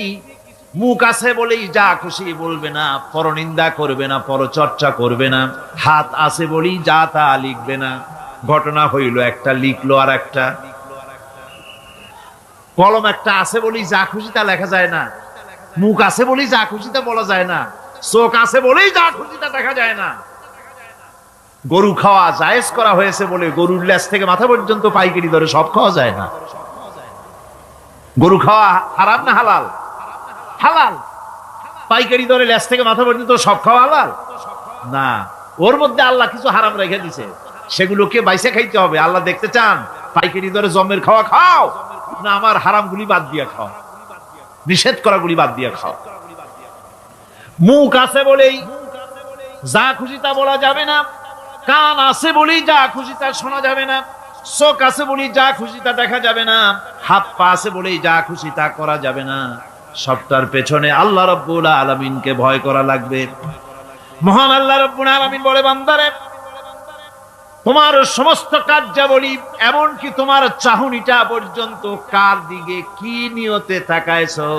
মুখ আছে বলেই যা খুশি বলবে না, পরনিন্দা করবে না, পরচর্চা করবে না, হাত আছে বলেই যা তা লিখবে না। ঘটনা হইল একটা, লিখলো আর একটা। কলম একটা আছে বলেই যা খুশি তা লেখা যায় না, মুখ আছে বলেই যা খুশি তা বলা যায় না, চোখ আছে বলেই যা খুশি তা দেখা যায় না। গরু খাওয়া জায়েজ করা হয়েছে বলে গরুর লেজ থেকে মাথা পর্যন্ত পাইকারি দরে সব খাওয়া যায় না। গরু খাওয়া হারাম না হালাল? হালাল। পাইকারি দরে লেজ থেকে মাথা পর্যন্ত সব খাওয়া হালাল না। ওর মধ্যে আল্লাহ কিছু হারাম রেখে দিছে, সেগুলোকে বাইসে খাইতে হবে। আল্লাহ দেখতে চান পাইকারি দরে জমের খাওয়া খাও না আমার হারাম গুলি বাদ দিয়া খাও, নিষেধ করা গুলি বাদ দিয়া খাও। মুখ আছে বলেই যা খুশি তা বলা যাবে না, কান আছে বলেই যা খুশি তা শোনা যাবে না, চোখ আছে বলেই যা খুশি তা দেখা যাবে না, হাত পা আছে বলেই যা খুশি তা করা যাবে না। সবটার পেছনে আল্লাহ রাব্বুল আলামিনকে ভয় করা লাগবে। মহান আল্লাহ রাব্বুল আলামিন বলে, বান্দারে তোমার সমস্ত কার্যাবলী এমনকি তোমার চাহনিটা পর্যন্ত কার দিকে কি নিয়তে তাকায়ছো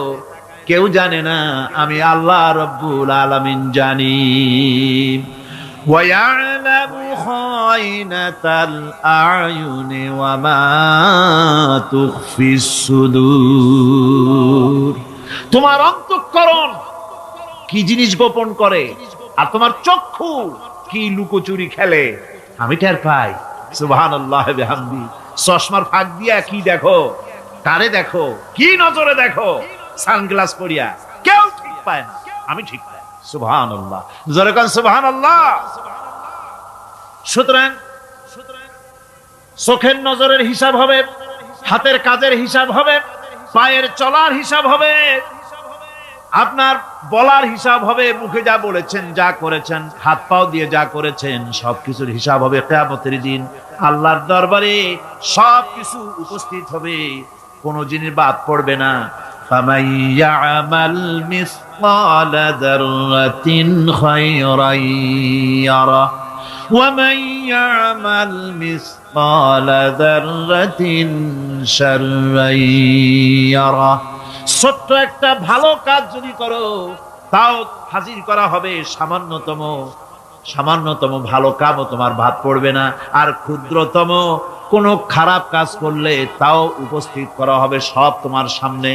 কেউ জানে না, আমি আল্লাহ রাব্বুল আলামিন জানি। وَيَعْلَمُ خَائِنَةَ الْأَعْيُنِ وَمَا تُخْفِي الصُّدُورُ। তোমার অন্তঃকরণ কি জিনিস গোপন করে আর তোমার চক্ষু কি লুকোচুরি খেলে আমি টের পাই। সুবহানাল্লাহ বিহামদি। চশমার ফাঁক দিয়া কি দেখো, কারে দেখো, কি নজরে দেখো, সানগ্লাস পরিয়া কেউ ঠিক পায় না, আমি ঠিক পাই। সুবহানাল্লাহ, জোরে কোন সুবহানাল্লাহ। সুতরাং চোখের নজরের হিসাব হবে, হাতের কাজের হিসাব হবে, পায়ের চলার হিসাব হবে, আপনার বলার হিসাব হবে, মুখে যা বলেছেন, যা করেছেন, হাত পাও দিয়ে যা করেছেন সবকিছুর হিসাব হবে কিয়ামতের দিন। আল্লাহর দরবারে সবকিছু উপস্থিত হবে, কোনো জিনিস বাদ পড়বে না। فَمَن يَعْمَلْ مِثْقَالَ ذَرَّةٍ خَيْرًا يَرَهُ وَمَن يَعْمَلْ مِثْقَالَ ذَرَّةٍ شَرًّا يَرَهُ। ছোট্ট একটা ভালো কাজ যদি করো তাও হাজির করা হবে সামান্যতম ভালো কাজও তোমার বাদ পড়বে না। আর ক্ষুদ্রতম কোনো খারাপ কাজ করলে তাও উপস্থিত করা হবে সব তোমার সামনে,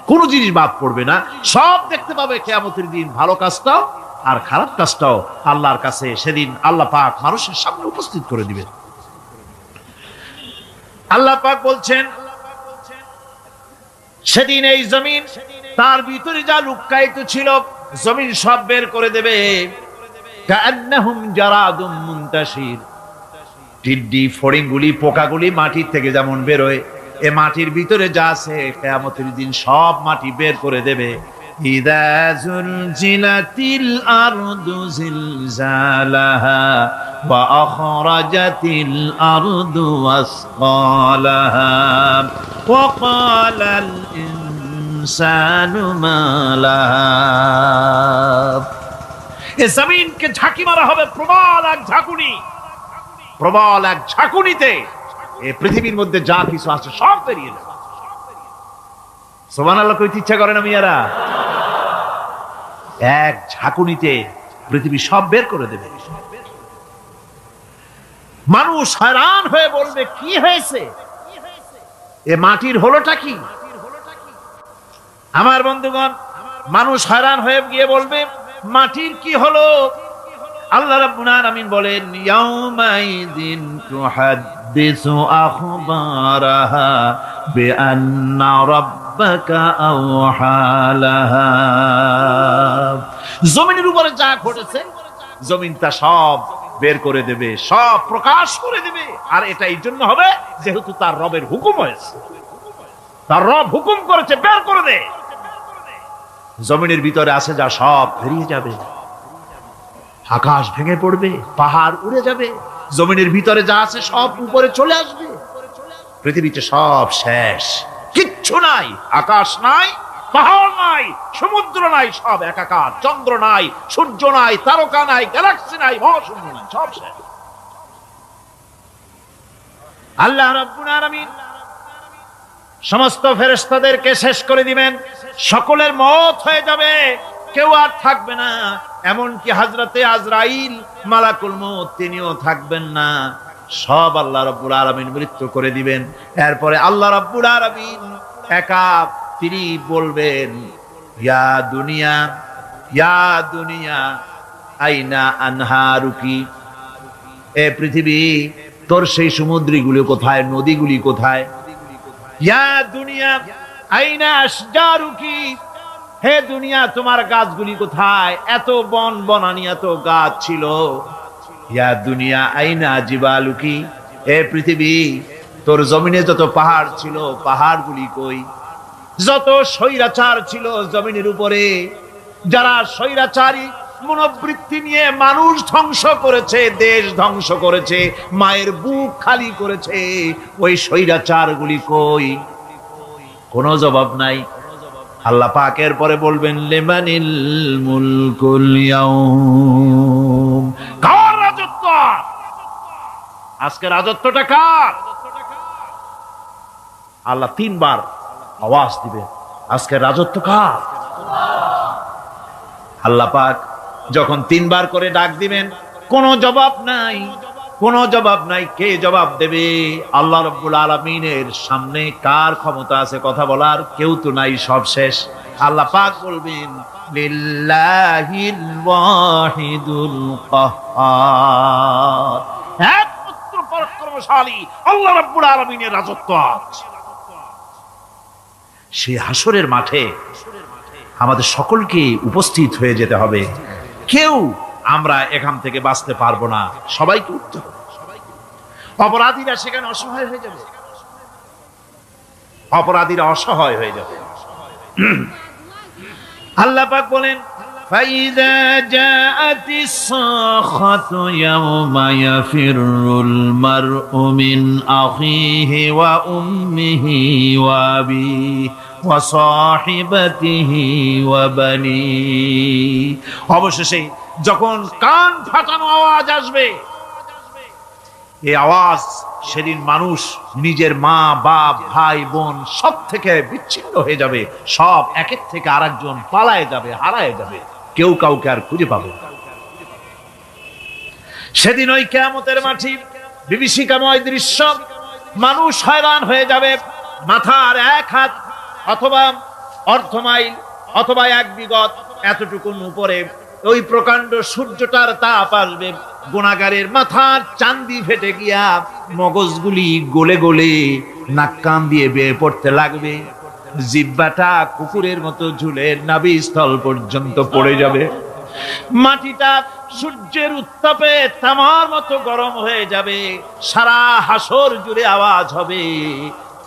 কোনো জিনিস বাদ পড়বে না, সব দেখতে পাবে কিয়ামতের দিন। ভালো কাজটাও আর খারাপ কাজটাও আল্লাহর কাছে সেদিন আল্লাহ পাক মানুষের সামনে উপস্থিত করে দিবেন। আল্লাহ পাক বলছেন, সেদিন এই জমিন তার ভিতরে যা লুকায়িত ছিল জমিন সব বের করে দেবে। কাআন্নাহুম জারাদুম মুনতাশির। টিড্ডি ফড়িংগুলি পোকাগুলি মাটির থেকে যেমন বেরোয়, এ মাটির ভিতরে যা আছে কিয়ামতের দিন সব মাটি বের করে দেবে। ইযা যুলজিলাতিল আরদু জিলজালাহা ওয়া আখরাজাতিল আরদু আসকালাহা ওয়া ক্বালাল ইনসানু মা লাহা। এ জমিনকে ঝাঁকি মারা হবে প্রবল এক ঝাঁকুনি, প্রবল এক ঝাঁকুনিতে এই পৃথিবীর মধ্যে যা কিছু আছে সব বেরিয়ে যাবে। সুবহানাল্লাহ কইতে ইচ্ছা করে না মিয়ারা? এক ঝাঁকুনিতে পৃথিবী সব বের করে দেবে। মানুষ হয়রান হয়ে বলবে, কি হয়েছে, এ মাটির হলোটা কি? আমার বন্ধুগণ, মানুষ হয়রান হয়ে গিয়ে বলবে, মাটির কি হলো? আল্লাহ রাব্বুল আলামিন বলেন ইয়াউমাইযিন তুহাদ্দিসু আখবারাহা বিআন্না রাব্বাকা আওহালাহা। জমিনের উপরে যা ঘটেছে জমিন তা সব বের করে দেবে, সব প্রকাশ করে দেবে। আর এটা এই জন্য হবে যেহেতু তার রবের হুকুম হয়েছে, তার রব হুকুম করেছে বের করে দে। জমিনের ভিতরে আছে যা সব বেরিয়ে যাবে, আকাশ ভেঙে পড়বে, পাহাড় উড়ে যাবে, জমিনের ভিতরে যা আছে সব উপরে চলে আসবে, পৃথিবীতে সব শেষ, কিচ্ছু নাই, আকাশ নাই, পাহাড় নাই, সমুদ্র নাই, সব একাকার, চন্দ্র নাই, সূর্য নাই, তারকা নাই, গ্যালাক্সি নাই, মহাশূন্য নাই, সব শেষ। আল্লাহ রাব্বুল আলামিন সমস্ত ফেরেশতাদেরকে শেষ করে দিবেন, সকলের মওত হয়ে যাবে, কেউ আর থাকবে না। এমনকি হযরতে আজরাইল মালাকুল মউত তিনিও থাকবেন না, সব আল্লাহ রাব্বুল আলামিন মৃত্যু করে দিবেন। এরপরে আল্লাহ রাব্বুল আলামিন একা তিনি বলবেন ইয়া দুনিয়া, ইয়া দুনিয়া আইনা আনহারুকি, এ পৃথিবী তোর সেই সমুদ্রগুলি কোথায়, নদীগুলি কোথায়? ইয়া দুনিয়া আইনা আশজারুকি, হে দুনিয়া তোমার গাছগুলি কোথায়, এত বন বনানি এত গাছ ছিল। ইয়া দুনিয়া আইনা জিবালুকি, হে পৃথিবী তোর জমিনে যত পাহাড় ছিল পাহাড়গুলি কই? যত স্বৈরাচার ছিল জমিনের উপরে, যারা স্বৈরাচারী মনোবৃত্তি নিয়ে মানুষ ধ্বংস করেছে, দেশ ধ্বংস করেছে, মায়ের বুক খালি করেছে, ওই স্বৈরাচারগুলি কই? কোনো জবাব নাই। আল্লাহ পাক এর পরে বলবেন লিমানিল মুলকুল ইয়াউম, কার রাজত্ব আজকে? রাজত্বটা কার? আল্লাহ তিনবার আওয়াজ দিবেন, আজকে রাজত্ব কার? আল্লাহ পাক যখন তিনবার করে ডাক দিবেন, কোনো জবাব নাই, কোনো জবাব নাই। কে জবাব দেবে? আল্লাহ রাব্বুল আলামিনের সামনে কার ক্ষমতা আছে কথা বলার? কেউ তো নাই, সব শেষ। আল্লাহ পাক বলবেন লিল্লাহিল ওয়াহিদুল কাহ্হার, একমাত্র পরাক্রমশালী আল্লাহ রাব্বুল আলামিনের রাজত্ব আছে। সেই হাসরের মাঠে আমাদের সকলকে উপস্থিত হয়ে যেতে হবে, কেউ আমরা এখান থেকে বাঁচতে পারবো না, সবাইকে উঠতে হবে। অপরাধীরা সেখানে অসহায় হয়ে যাবে, অপরাধীরা অসহায় হয়ে যাবে। আল্লাহ পাক বলেন ফাইযা জাআতিস সাখাতু ইয়াওমা ইয়াফিরুল মারউ মিন আখিহি ওয়া উম্মিহি ওয়া আবিহি ওয়া সাহিবাতিহি ওয়া বানি। অবশেষে যখন কান ফাটানো আওয়াজ আসবে, এই আওয়াজ সেদিন মানুষ নিজের মা বাপ ভাই বোন সব থেকে বিচ্ছিন্ন হয়ে যাবে, সব একের থেকে আরেকজন পালায় যাবে, হারায় যাবে, কেউ কাউকে আর খুঁজে পাবে না। সেদিন ওই কিয়ামতের মাঠে বিভীষিকাময় দৃশ্য, মানুষ হয়রান হয়ে যাবে। মাথার এক হাত অথবা অর্ধ মাইল অথবা এক বিগত এতটুকুন উপরে ওই প্রকাণ্ড সূর্যটার তাপ আসবে, গুনাহগারের মাথার চান্দি ফেটে গিয়া মগজগুলি গলে গলে নাক কান দিয়ে বেয়ে পড়তে লাগবে, জিহ্বাটা কুকুরের মতো ঝুলে নাভিস্থল পর্যন্ত পড়ে যাবে, মাটিটা সূর্যের উত্তাপে তামার মতো গরম হয়ে যাবে, সারা হাসর জুড়ে আওয়াজ হবে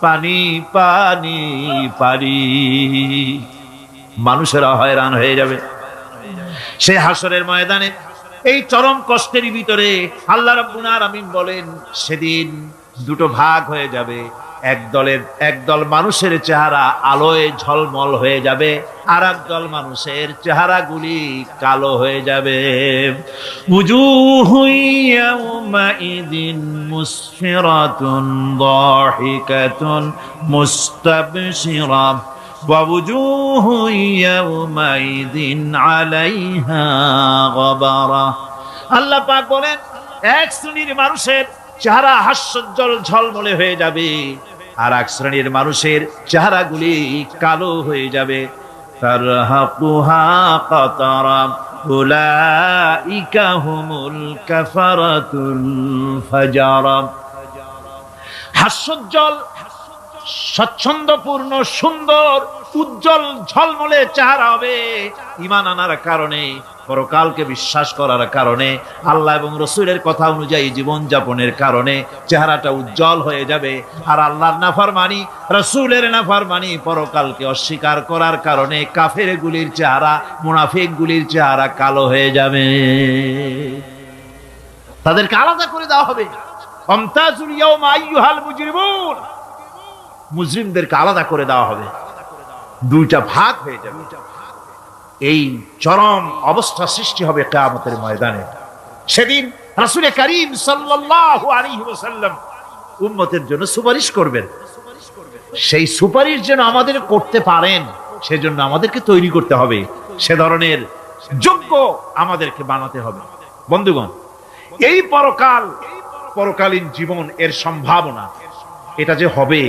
পানি পানি পানি। মানুষেরা হয়রান হয়ে যাবে। সেই হাসরের ময়দানে এই চরম কষ্টের ভিতরে আল্লাহ রাব্বুল আলামিন বলেন সেদিন দুটো ভাগ হয়ে যাবে, একদল মানুষের চেহারা আলোয় ঝলমল হয়ে যাবে, আর একদল মানুষের চেহারাগুলি কালো হয়ে যাবে। উজুহু ইয়াওমাইযিন মুসফিরাতুন দাহিকাতুন মুস্তাবশিরা ওয়া উজুহু ইয়াওমাইযিন আলাইহা গাবারা। আল্লাহ পাক বলেন এক শ্রেণীর মানুষের চেহারা হাস্যোজ্জ্বল ঝলমলে হয়ে যাবে, আর এক শ্রেণীর মানুষের চেহারাগুলি কালো হয়ে যাবে। তারহাকুহা কাতারা উলাইকা হুমুল কাফারাতুল ফাজারা। হাস্যোজ্জ্বল, স্বচ্ছন্দপূর্ণ, সুন্দর, উজ্জ্বল ঝলমলে চেহারা হবে ঈমান আনার কারণে, পরকালকে বিশ্বাস করার কারণে, আল্লাহ এবং রসুলের কথা অনুযায়ী জীবন যাপনের কারণে চেহারাটা উজ্জ্বল হয়ে যাবে। আর আল্লাহর নাফরমানি, রসুলের নাফরমানি, পরকালকে অস্বীকার করার কারণে কাফের গুলির চেহারা, মুনাফিক গুলির চেহারা কালো হয়ে যাবে। তাদেরকে আলাদা করে দেওয়া হবে। আমতাজুল ইয়াওমা আইয়ুহাল মুজরিমুন, মুজরিমদেরকে আলাদা করে দেওয়া হবে, দুইটা ভাগ হয়ে যাবে। এই চরম অবস্থা সৃষ্টি হবে কিয়ামতের ময়দানে। সেদিন রাসূল করিম সাল্লাল্লাহু আলাইহি ওয়াসাল্লাম উম্মতের জন্য সুপারিশ করবেন। সেই সুপারিশ যেন আমাদের করতে পারেন, সেজন্য আমাদেরকে তৈরি করতে হবে, সে ধরনের যোগ্য আমাদেরকে বানাতে হবে। বন্ধুগণ, এই পরকালীন জীবন, এর সম্ভাবনা, এটা যে হবে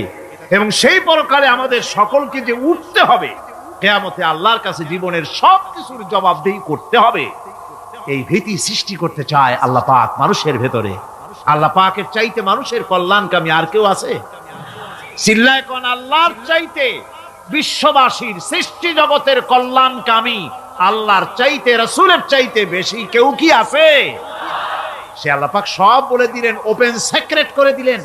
এবং সেই পরকালে আমাদের সকলকে যে উঠতে হবে, কিয়ামতে আল্লাহর কাছে জীবনের সবকিছুর জবাবদিহি করতে হবে, এই ভীতি সৃষ্টি করতে চায় আল্লাহ পাক মানুষের ভেতরে। আল্লাহ পাকের চাইতে মানুষের কল্যাণকামী আর কেউ আছে? চিল্লায় কোন আল্লাহর চাইতে, বিশ্ববাসীর সৃষ্টি জগতের কল্যাণকামী আল্লাহর চাইতে, রাসূলের চাইতে বেশি কেউ কি আছে? সে আল্লাহ পাক সব বলে দিলেন, ওপেন সিক্রেট করে দিলেন,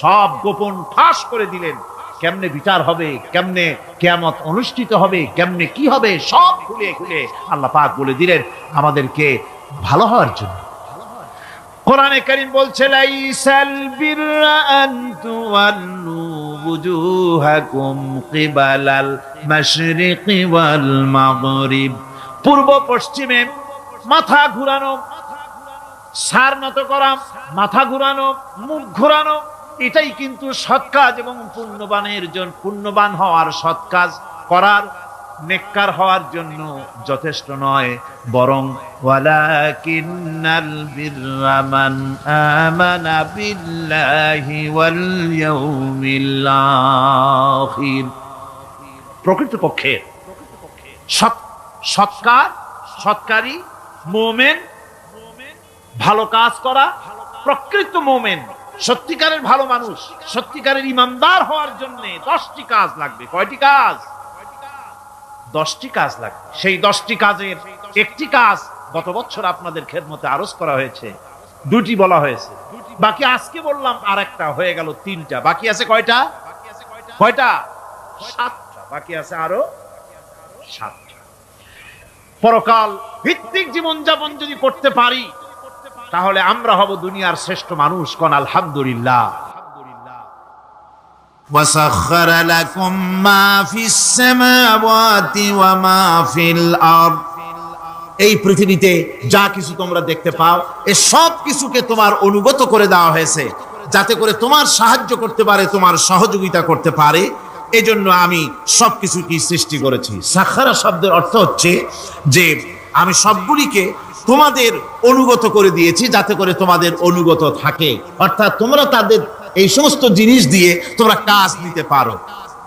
সব গোপন ফাঁস করে দিলেন। কেমনে বিচার হবে, কেমনে কিয়ামত অনুষ্ঠিত হবে, কেমনে কি হবে, সব খুলে খুলে আল্লাহ পাক বলে দিলেন আমাদেরকে ভালো হওয়ার জন্য। কোরআনে কারীম বলছে, লাইসাল বিররা আন তুওয়াল্লু বুজুহাকুম কিবালাল মাশরিকি ওয়াল মাগরিব। পূর্ব পশ্চিমে মাথা ঘুরানো, সার নত করা, মাথা ঘুরানো, মুখ ঘুরানো, এটাই কিন্তু সৎ কাজ এবং পুণ্যবান হওয়ার, সৎ কাজ করার, নেককার হওয়ার জন্য যথেষ্ট নয়, বরং ওয়ালাকিন্নাল বিররা মান আমানা বিল্লাহি ওয়াল ইয়াউমিল আখির। প্রকৃতপক্ষে সৎকারী মুমিন, ভালো কাজ করা, প্রকৃত মুমিন, সত্যিকারের ভালো মানুষ, সত্যিকারের ইমানদার হওয়ার জন্য 10টি কাজ লাগবে। কয়টি কাজ? 10টি কাজ লাগবে। সেই 10টি কাজের একটি কাজ গত বছর আপনাদের খেদমতে আরজ করা হয়েছে, 2টি বলা হয়েছে, বাকি আজকে বললাম আর একটা, হয়ে গেল 3টা। বাকি আছে কয়টা? 7টা। বাকি আছে আরো 7টা। পরকাল ভিত্তিক জীবনযাপন যদি করতে পারি, তাহলে আমরা হব দুনিয়ার শ্রেষ্ঠ মানুষ। কোন আলহামদুলিল্লাহ। وسخر لكم ما في السماوات وما في الأرض। এই পৃথিবীতে যা কিছু তোমরা দেখতে পাও, এই সব কিছুকে তোমার অনুগত করে দেওয়া হয়েছে, যাতে করে তোমার সাহায্য করতে পারে, তোমার সহযোগিতা করতে পারে। এজন্য আমি সবকিছুকে সৃষ্টি করেছি। সাখারা শব্দের অর্থ হচ্ছে যে আমি সবগুলিকে তোমাদের অনুগত করে দিয়েছি, যাতে করে তোমাদের অনুগত থাকে, অর্থাৎ তোমরা তাদের এই সমস্ত জিনিস দিয়ে তোমরা কাজ নিতে পারো।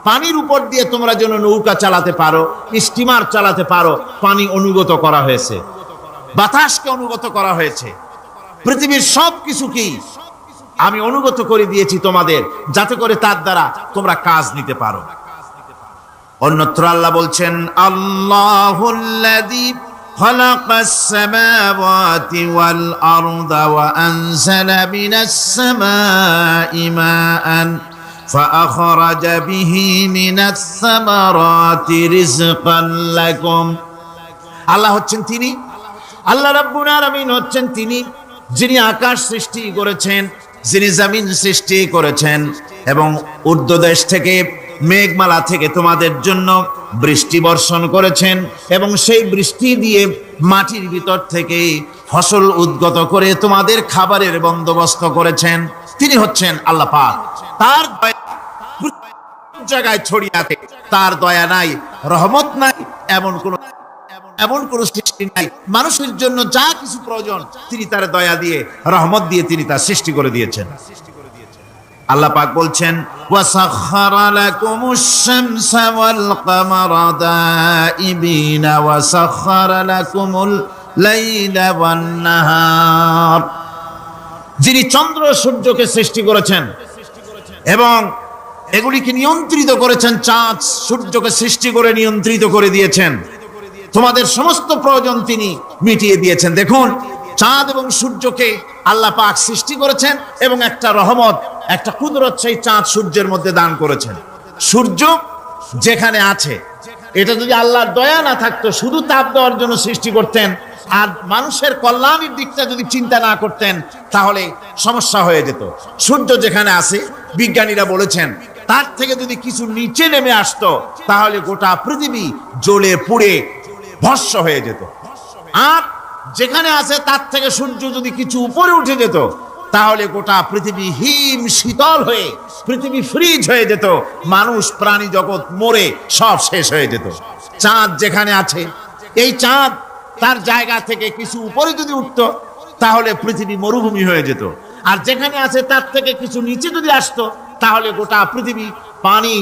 পানির উপর দিয়ে তোমরা যেন নৌকা চালাতে পারো, স্টিমার চালাতে পারো, পানি অনুগত করা হয়েছে, বাতাসকে অনুগত করা হয়েছে। পৃথিবীর সব কিছুকেই আমি অনুগত করে দিয়েছি তোমাদের, যাতে করে তার দ্বারা তোমরা কাজ নিতে পারো। অন্যত্র আল্লাহ বলছেন, আল্লাহুল্লাযী খালাকাস সামাওয়াতি ওয়াল আরদা ওয়া আনজালা মিনাস সামাই মাআন ফাআখরাজা বিহি মিনাস সামারাতি রিজকান লাকুম। আল্লাহ হচ্ছেন তিনি, আল্লাহ রাব্বুল আলামিন হচ্ছেন তিনি, যিনি আকাশ সৃষ্টি করেছেন, যিনি জমিন সৃষ্টি করেছেন, এবং ঊর্ধ্বদেশ থেকে, মেঘমালা থেকে তোমাদের জন্য বৃষ্টি বর্ষণ করেছেন, এবং সেই বৃষ্টি দিয়ে মাটির ভিতর থেকে ফসল উদ্গত করে তোমাদের খাবারের বন্দোবস্ত করেছেন। তিনি হচ্ছেন আল্লাহ পাক। তার জায়গায় ছড়িয়ে আছে, তার দয়া নাই, রহমত নাই, এমন কোন সৃষ্টি নাই। মানুষের জন্য যা কিছু প্রয়োজন তিনি তার দয়া দিয়ে, রহমত দিয়ে তিনি তার সৃষ্টি করে দিয়েছেন। আল্লাহ পাক বলছেন, ওয়াসাখখারা লাকুমুশ শামসা ওয়াল কামারা দাইবিনা ওয়াসাখখারা লাকুমুল লাইলা ওয়ান নাহার। যিনি চন্দ্র সূর্যকে সৃষ্টি করেছেন এবং এগুলিকে নিয়ন্ত্রিত করেছেন, চাঁদ সূর্যকে সৃষ্টি করে নিয়ন্ত্রিত করে দিয়েছেন, তোমাদের সমস্ত প্রয়োজন তিনি মিটিয়ে দিয়েছেন। দেখুন, চাঁদ এবং সূর্যকে আল্লাহ পাক সৃষ্টি করেছেন এবং একটা রহমত, একটা কুদরত সেই চাঁদ সূর্যের মধ্যে দান করেছেন। সূর্য যেখানে আছে, এটা যদি আল্লাহর দয়া না থাকতো, শুধু তাপ দেওয়ার জন্য সৃষ্টি করতেন আর মানুষের কল্যাণের দিকটা যদি চিন্তা না করতেন, তাহলে সমস্যা হয়ে যেত। সূর্য যেখানে আছে, বিজ্ঞানীরা বলেছেন তার থেকে যদি কিছু নিচে নেমে আসতো, তাহলে গোটা পৃথিবী জ্বলে পুড়ে ভস্ম হয়ে যেত। আর যেখানে আছে তার থেকে সূর্য যদি কিছু উপরে উঠে যেত, তাহলে গোটা পৃথিবী হিম শীতল হয়ে পৃথিবী ফ্রিজ হয়ে যেত, মানুষ প্রাণী জগৎ মরে সব শেষ হয়ে যেত। চাঁদ যেখানে আছে, এই চাঁদ তার জায়গা থেকে কিছু উপরে যদি উঠতো, তাহলে পৃথিবী মরুভূমি হয়ে যেত। আর যেখানে আছে তার থেকে কিছু নিচে যদি আসতো, তাহলে গোটা পৃথিবী পানি,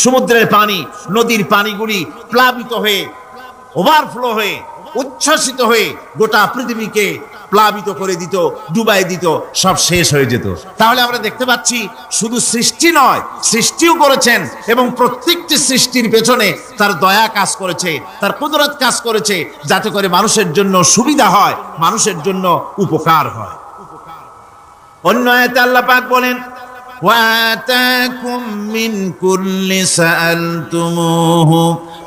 সমুদ্রের পানি, নদীর পানিগুলি প্লাবিত হয়ে, ওভারফ্লো হয়ে, উচ্ছ্বসিত হয়ে গোটা পৃথিবীকে প্লাবিত করে দিত, ডুবাই দিত, সব শেষ হয়ে যেত। তাহলে আমরা দেখতে পাচ্ছি শুধু সৃষ্টি নয়, সৃষ্টিও করেছেন এবং প্রত্যেকটি সৃষ্টির পেছনে তার দয়া কাজ করেছে, তার কুদরত কাজ করেছে, যাতে করে মানুষের জন্য সুবিধা হয়, মানুষের জন্য উপকার হয়। অন্য আয়াতে আল্লাহ পাক বলেন, وآتاكم من كل سألتموه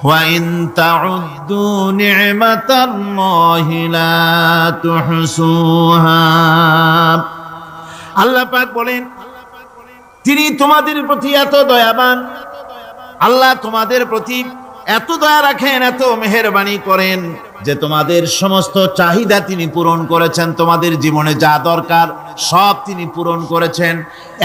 وإن تعدوا نعمة الله لا تحصوها। আল্লাহ পাক বলেন, তিনি তোমাদের প্রতি এত দয়াবান, আল্লাহ তোমাদের প্রতি এত দয়া রাখেন, এত মেহেরবানি করেন যে তোমাদের সমস্ত চাহিদা তিনি পূরণ করেছেন। তোমাদের জীবনে যা দরকার সব তিনি পূরণ করেছেন,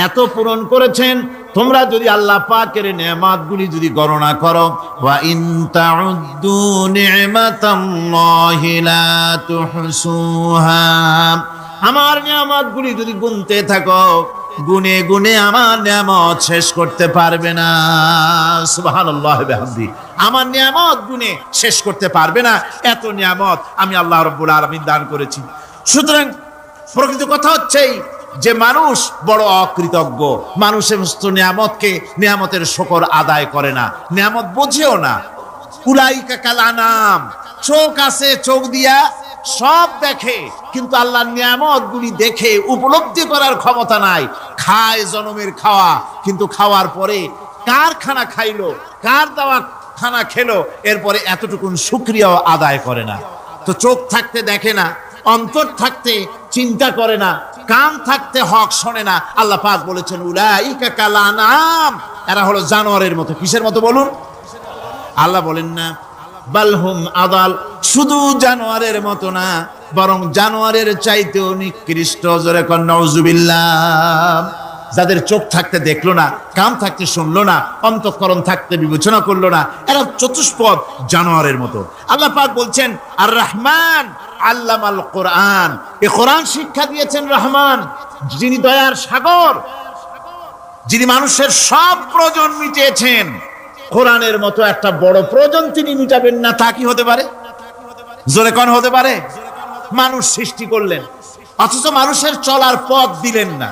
এত পূরণ করেছেন, তোমরা যদি আল্লাহ পাকের নেয়ামতগুলি যদি গণনা করো, ওয়া ইন তাউদ্দু নি'মাতাল্লাহি লা তুহসুহা, আমার নিয়ামতগুলি যদি গুনতে থাকো, গুনে গুনে আমার নিয়ামত শেষ করতে পারবে না। সুবহানাল্লাহ ওয়া বিহামদি, আমার নিয়ামত গুনে শেষ করতে পারবে না, এত নিয়ামত আমি আল্লাহ রাব্বুল আলামিন দান করেছি। সুতরাং প্রকৃত কথা হচ্ছে যে মানুষ বড় অকৃতজ্ঞ, মানুষ সমস্ত নিয়ামতকে, নিয়ামতের শুকর আদায় করে না, নিয়ামত বোঝেও না। উলাইকা কাল আনাম, চোখ আছে, চোখ দিয়া সব দেখে, কিন্তু আল্লাহর নিয়ামত গুলি দেখে উপলব্ধি করার ক্ষমতা নাই। খায় জনমের খাওয়া, কিন্তু খাওয়ার পরে কার খানা খাইলো, কার দেওয়া খানা খেলো, এরপরে এতটুকুন শুকরিয়াও আদায় করে না। তো চোখ থাকতে দেখে না, অন্তর থাকতে চিন্তা করে না, কান থাকতে হক শোনে না। আল্লাহ পাক বলেছেন, উলাইকা কাল আনাম, এরা হলো জানোয়ারের মতো। কিসের মতো বলুন? আল্লাহ বলেন না বালহুম আদাল, শুধু জানোয়ারের মতো না, বরং জানোয়ারের চাইতেও নিকৃষ্ট। জোরে কোন নাউজুবিল্লাহ। যাদের চোখ থাকতে দেখলো না, কান থাকতে শুনলো না, অন্তঃকরণ থাকতে বিবেচনা করলো না, এরা চতুষ্পদ জানোয়ারের মতো। আল্লাহ পাক বলছেন, আর রহমান আল্লামাল কোরআন, এই কোরআন শিক্ষা দিয়েছেন রহমান, যিনি দয়ার সাগর, যিনি মানুষের সব প্রয়োজন মিটিয়েছেন। কোরআনের মতো একটা বড় প্রয়োজন তিনি মিটাবেন না, তা কি হতে পারে? জোরে হতে পারে? মানুষ সৃষ্টি করলেন, অথচ মানুষের চলার পথ দিলেন না।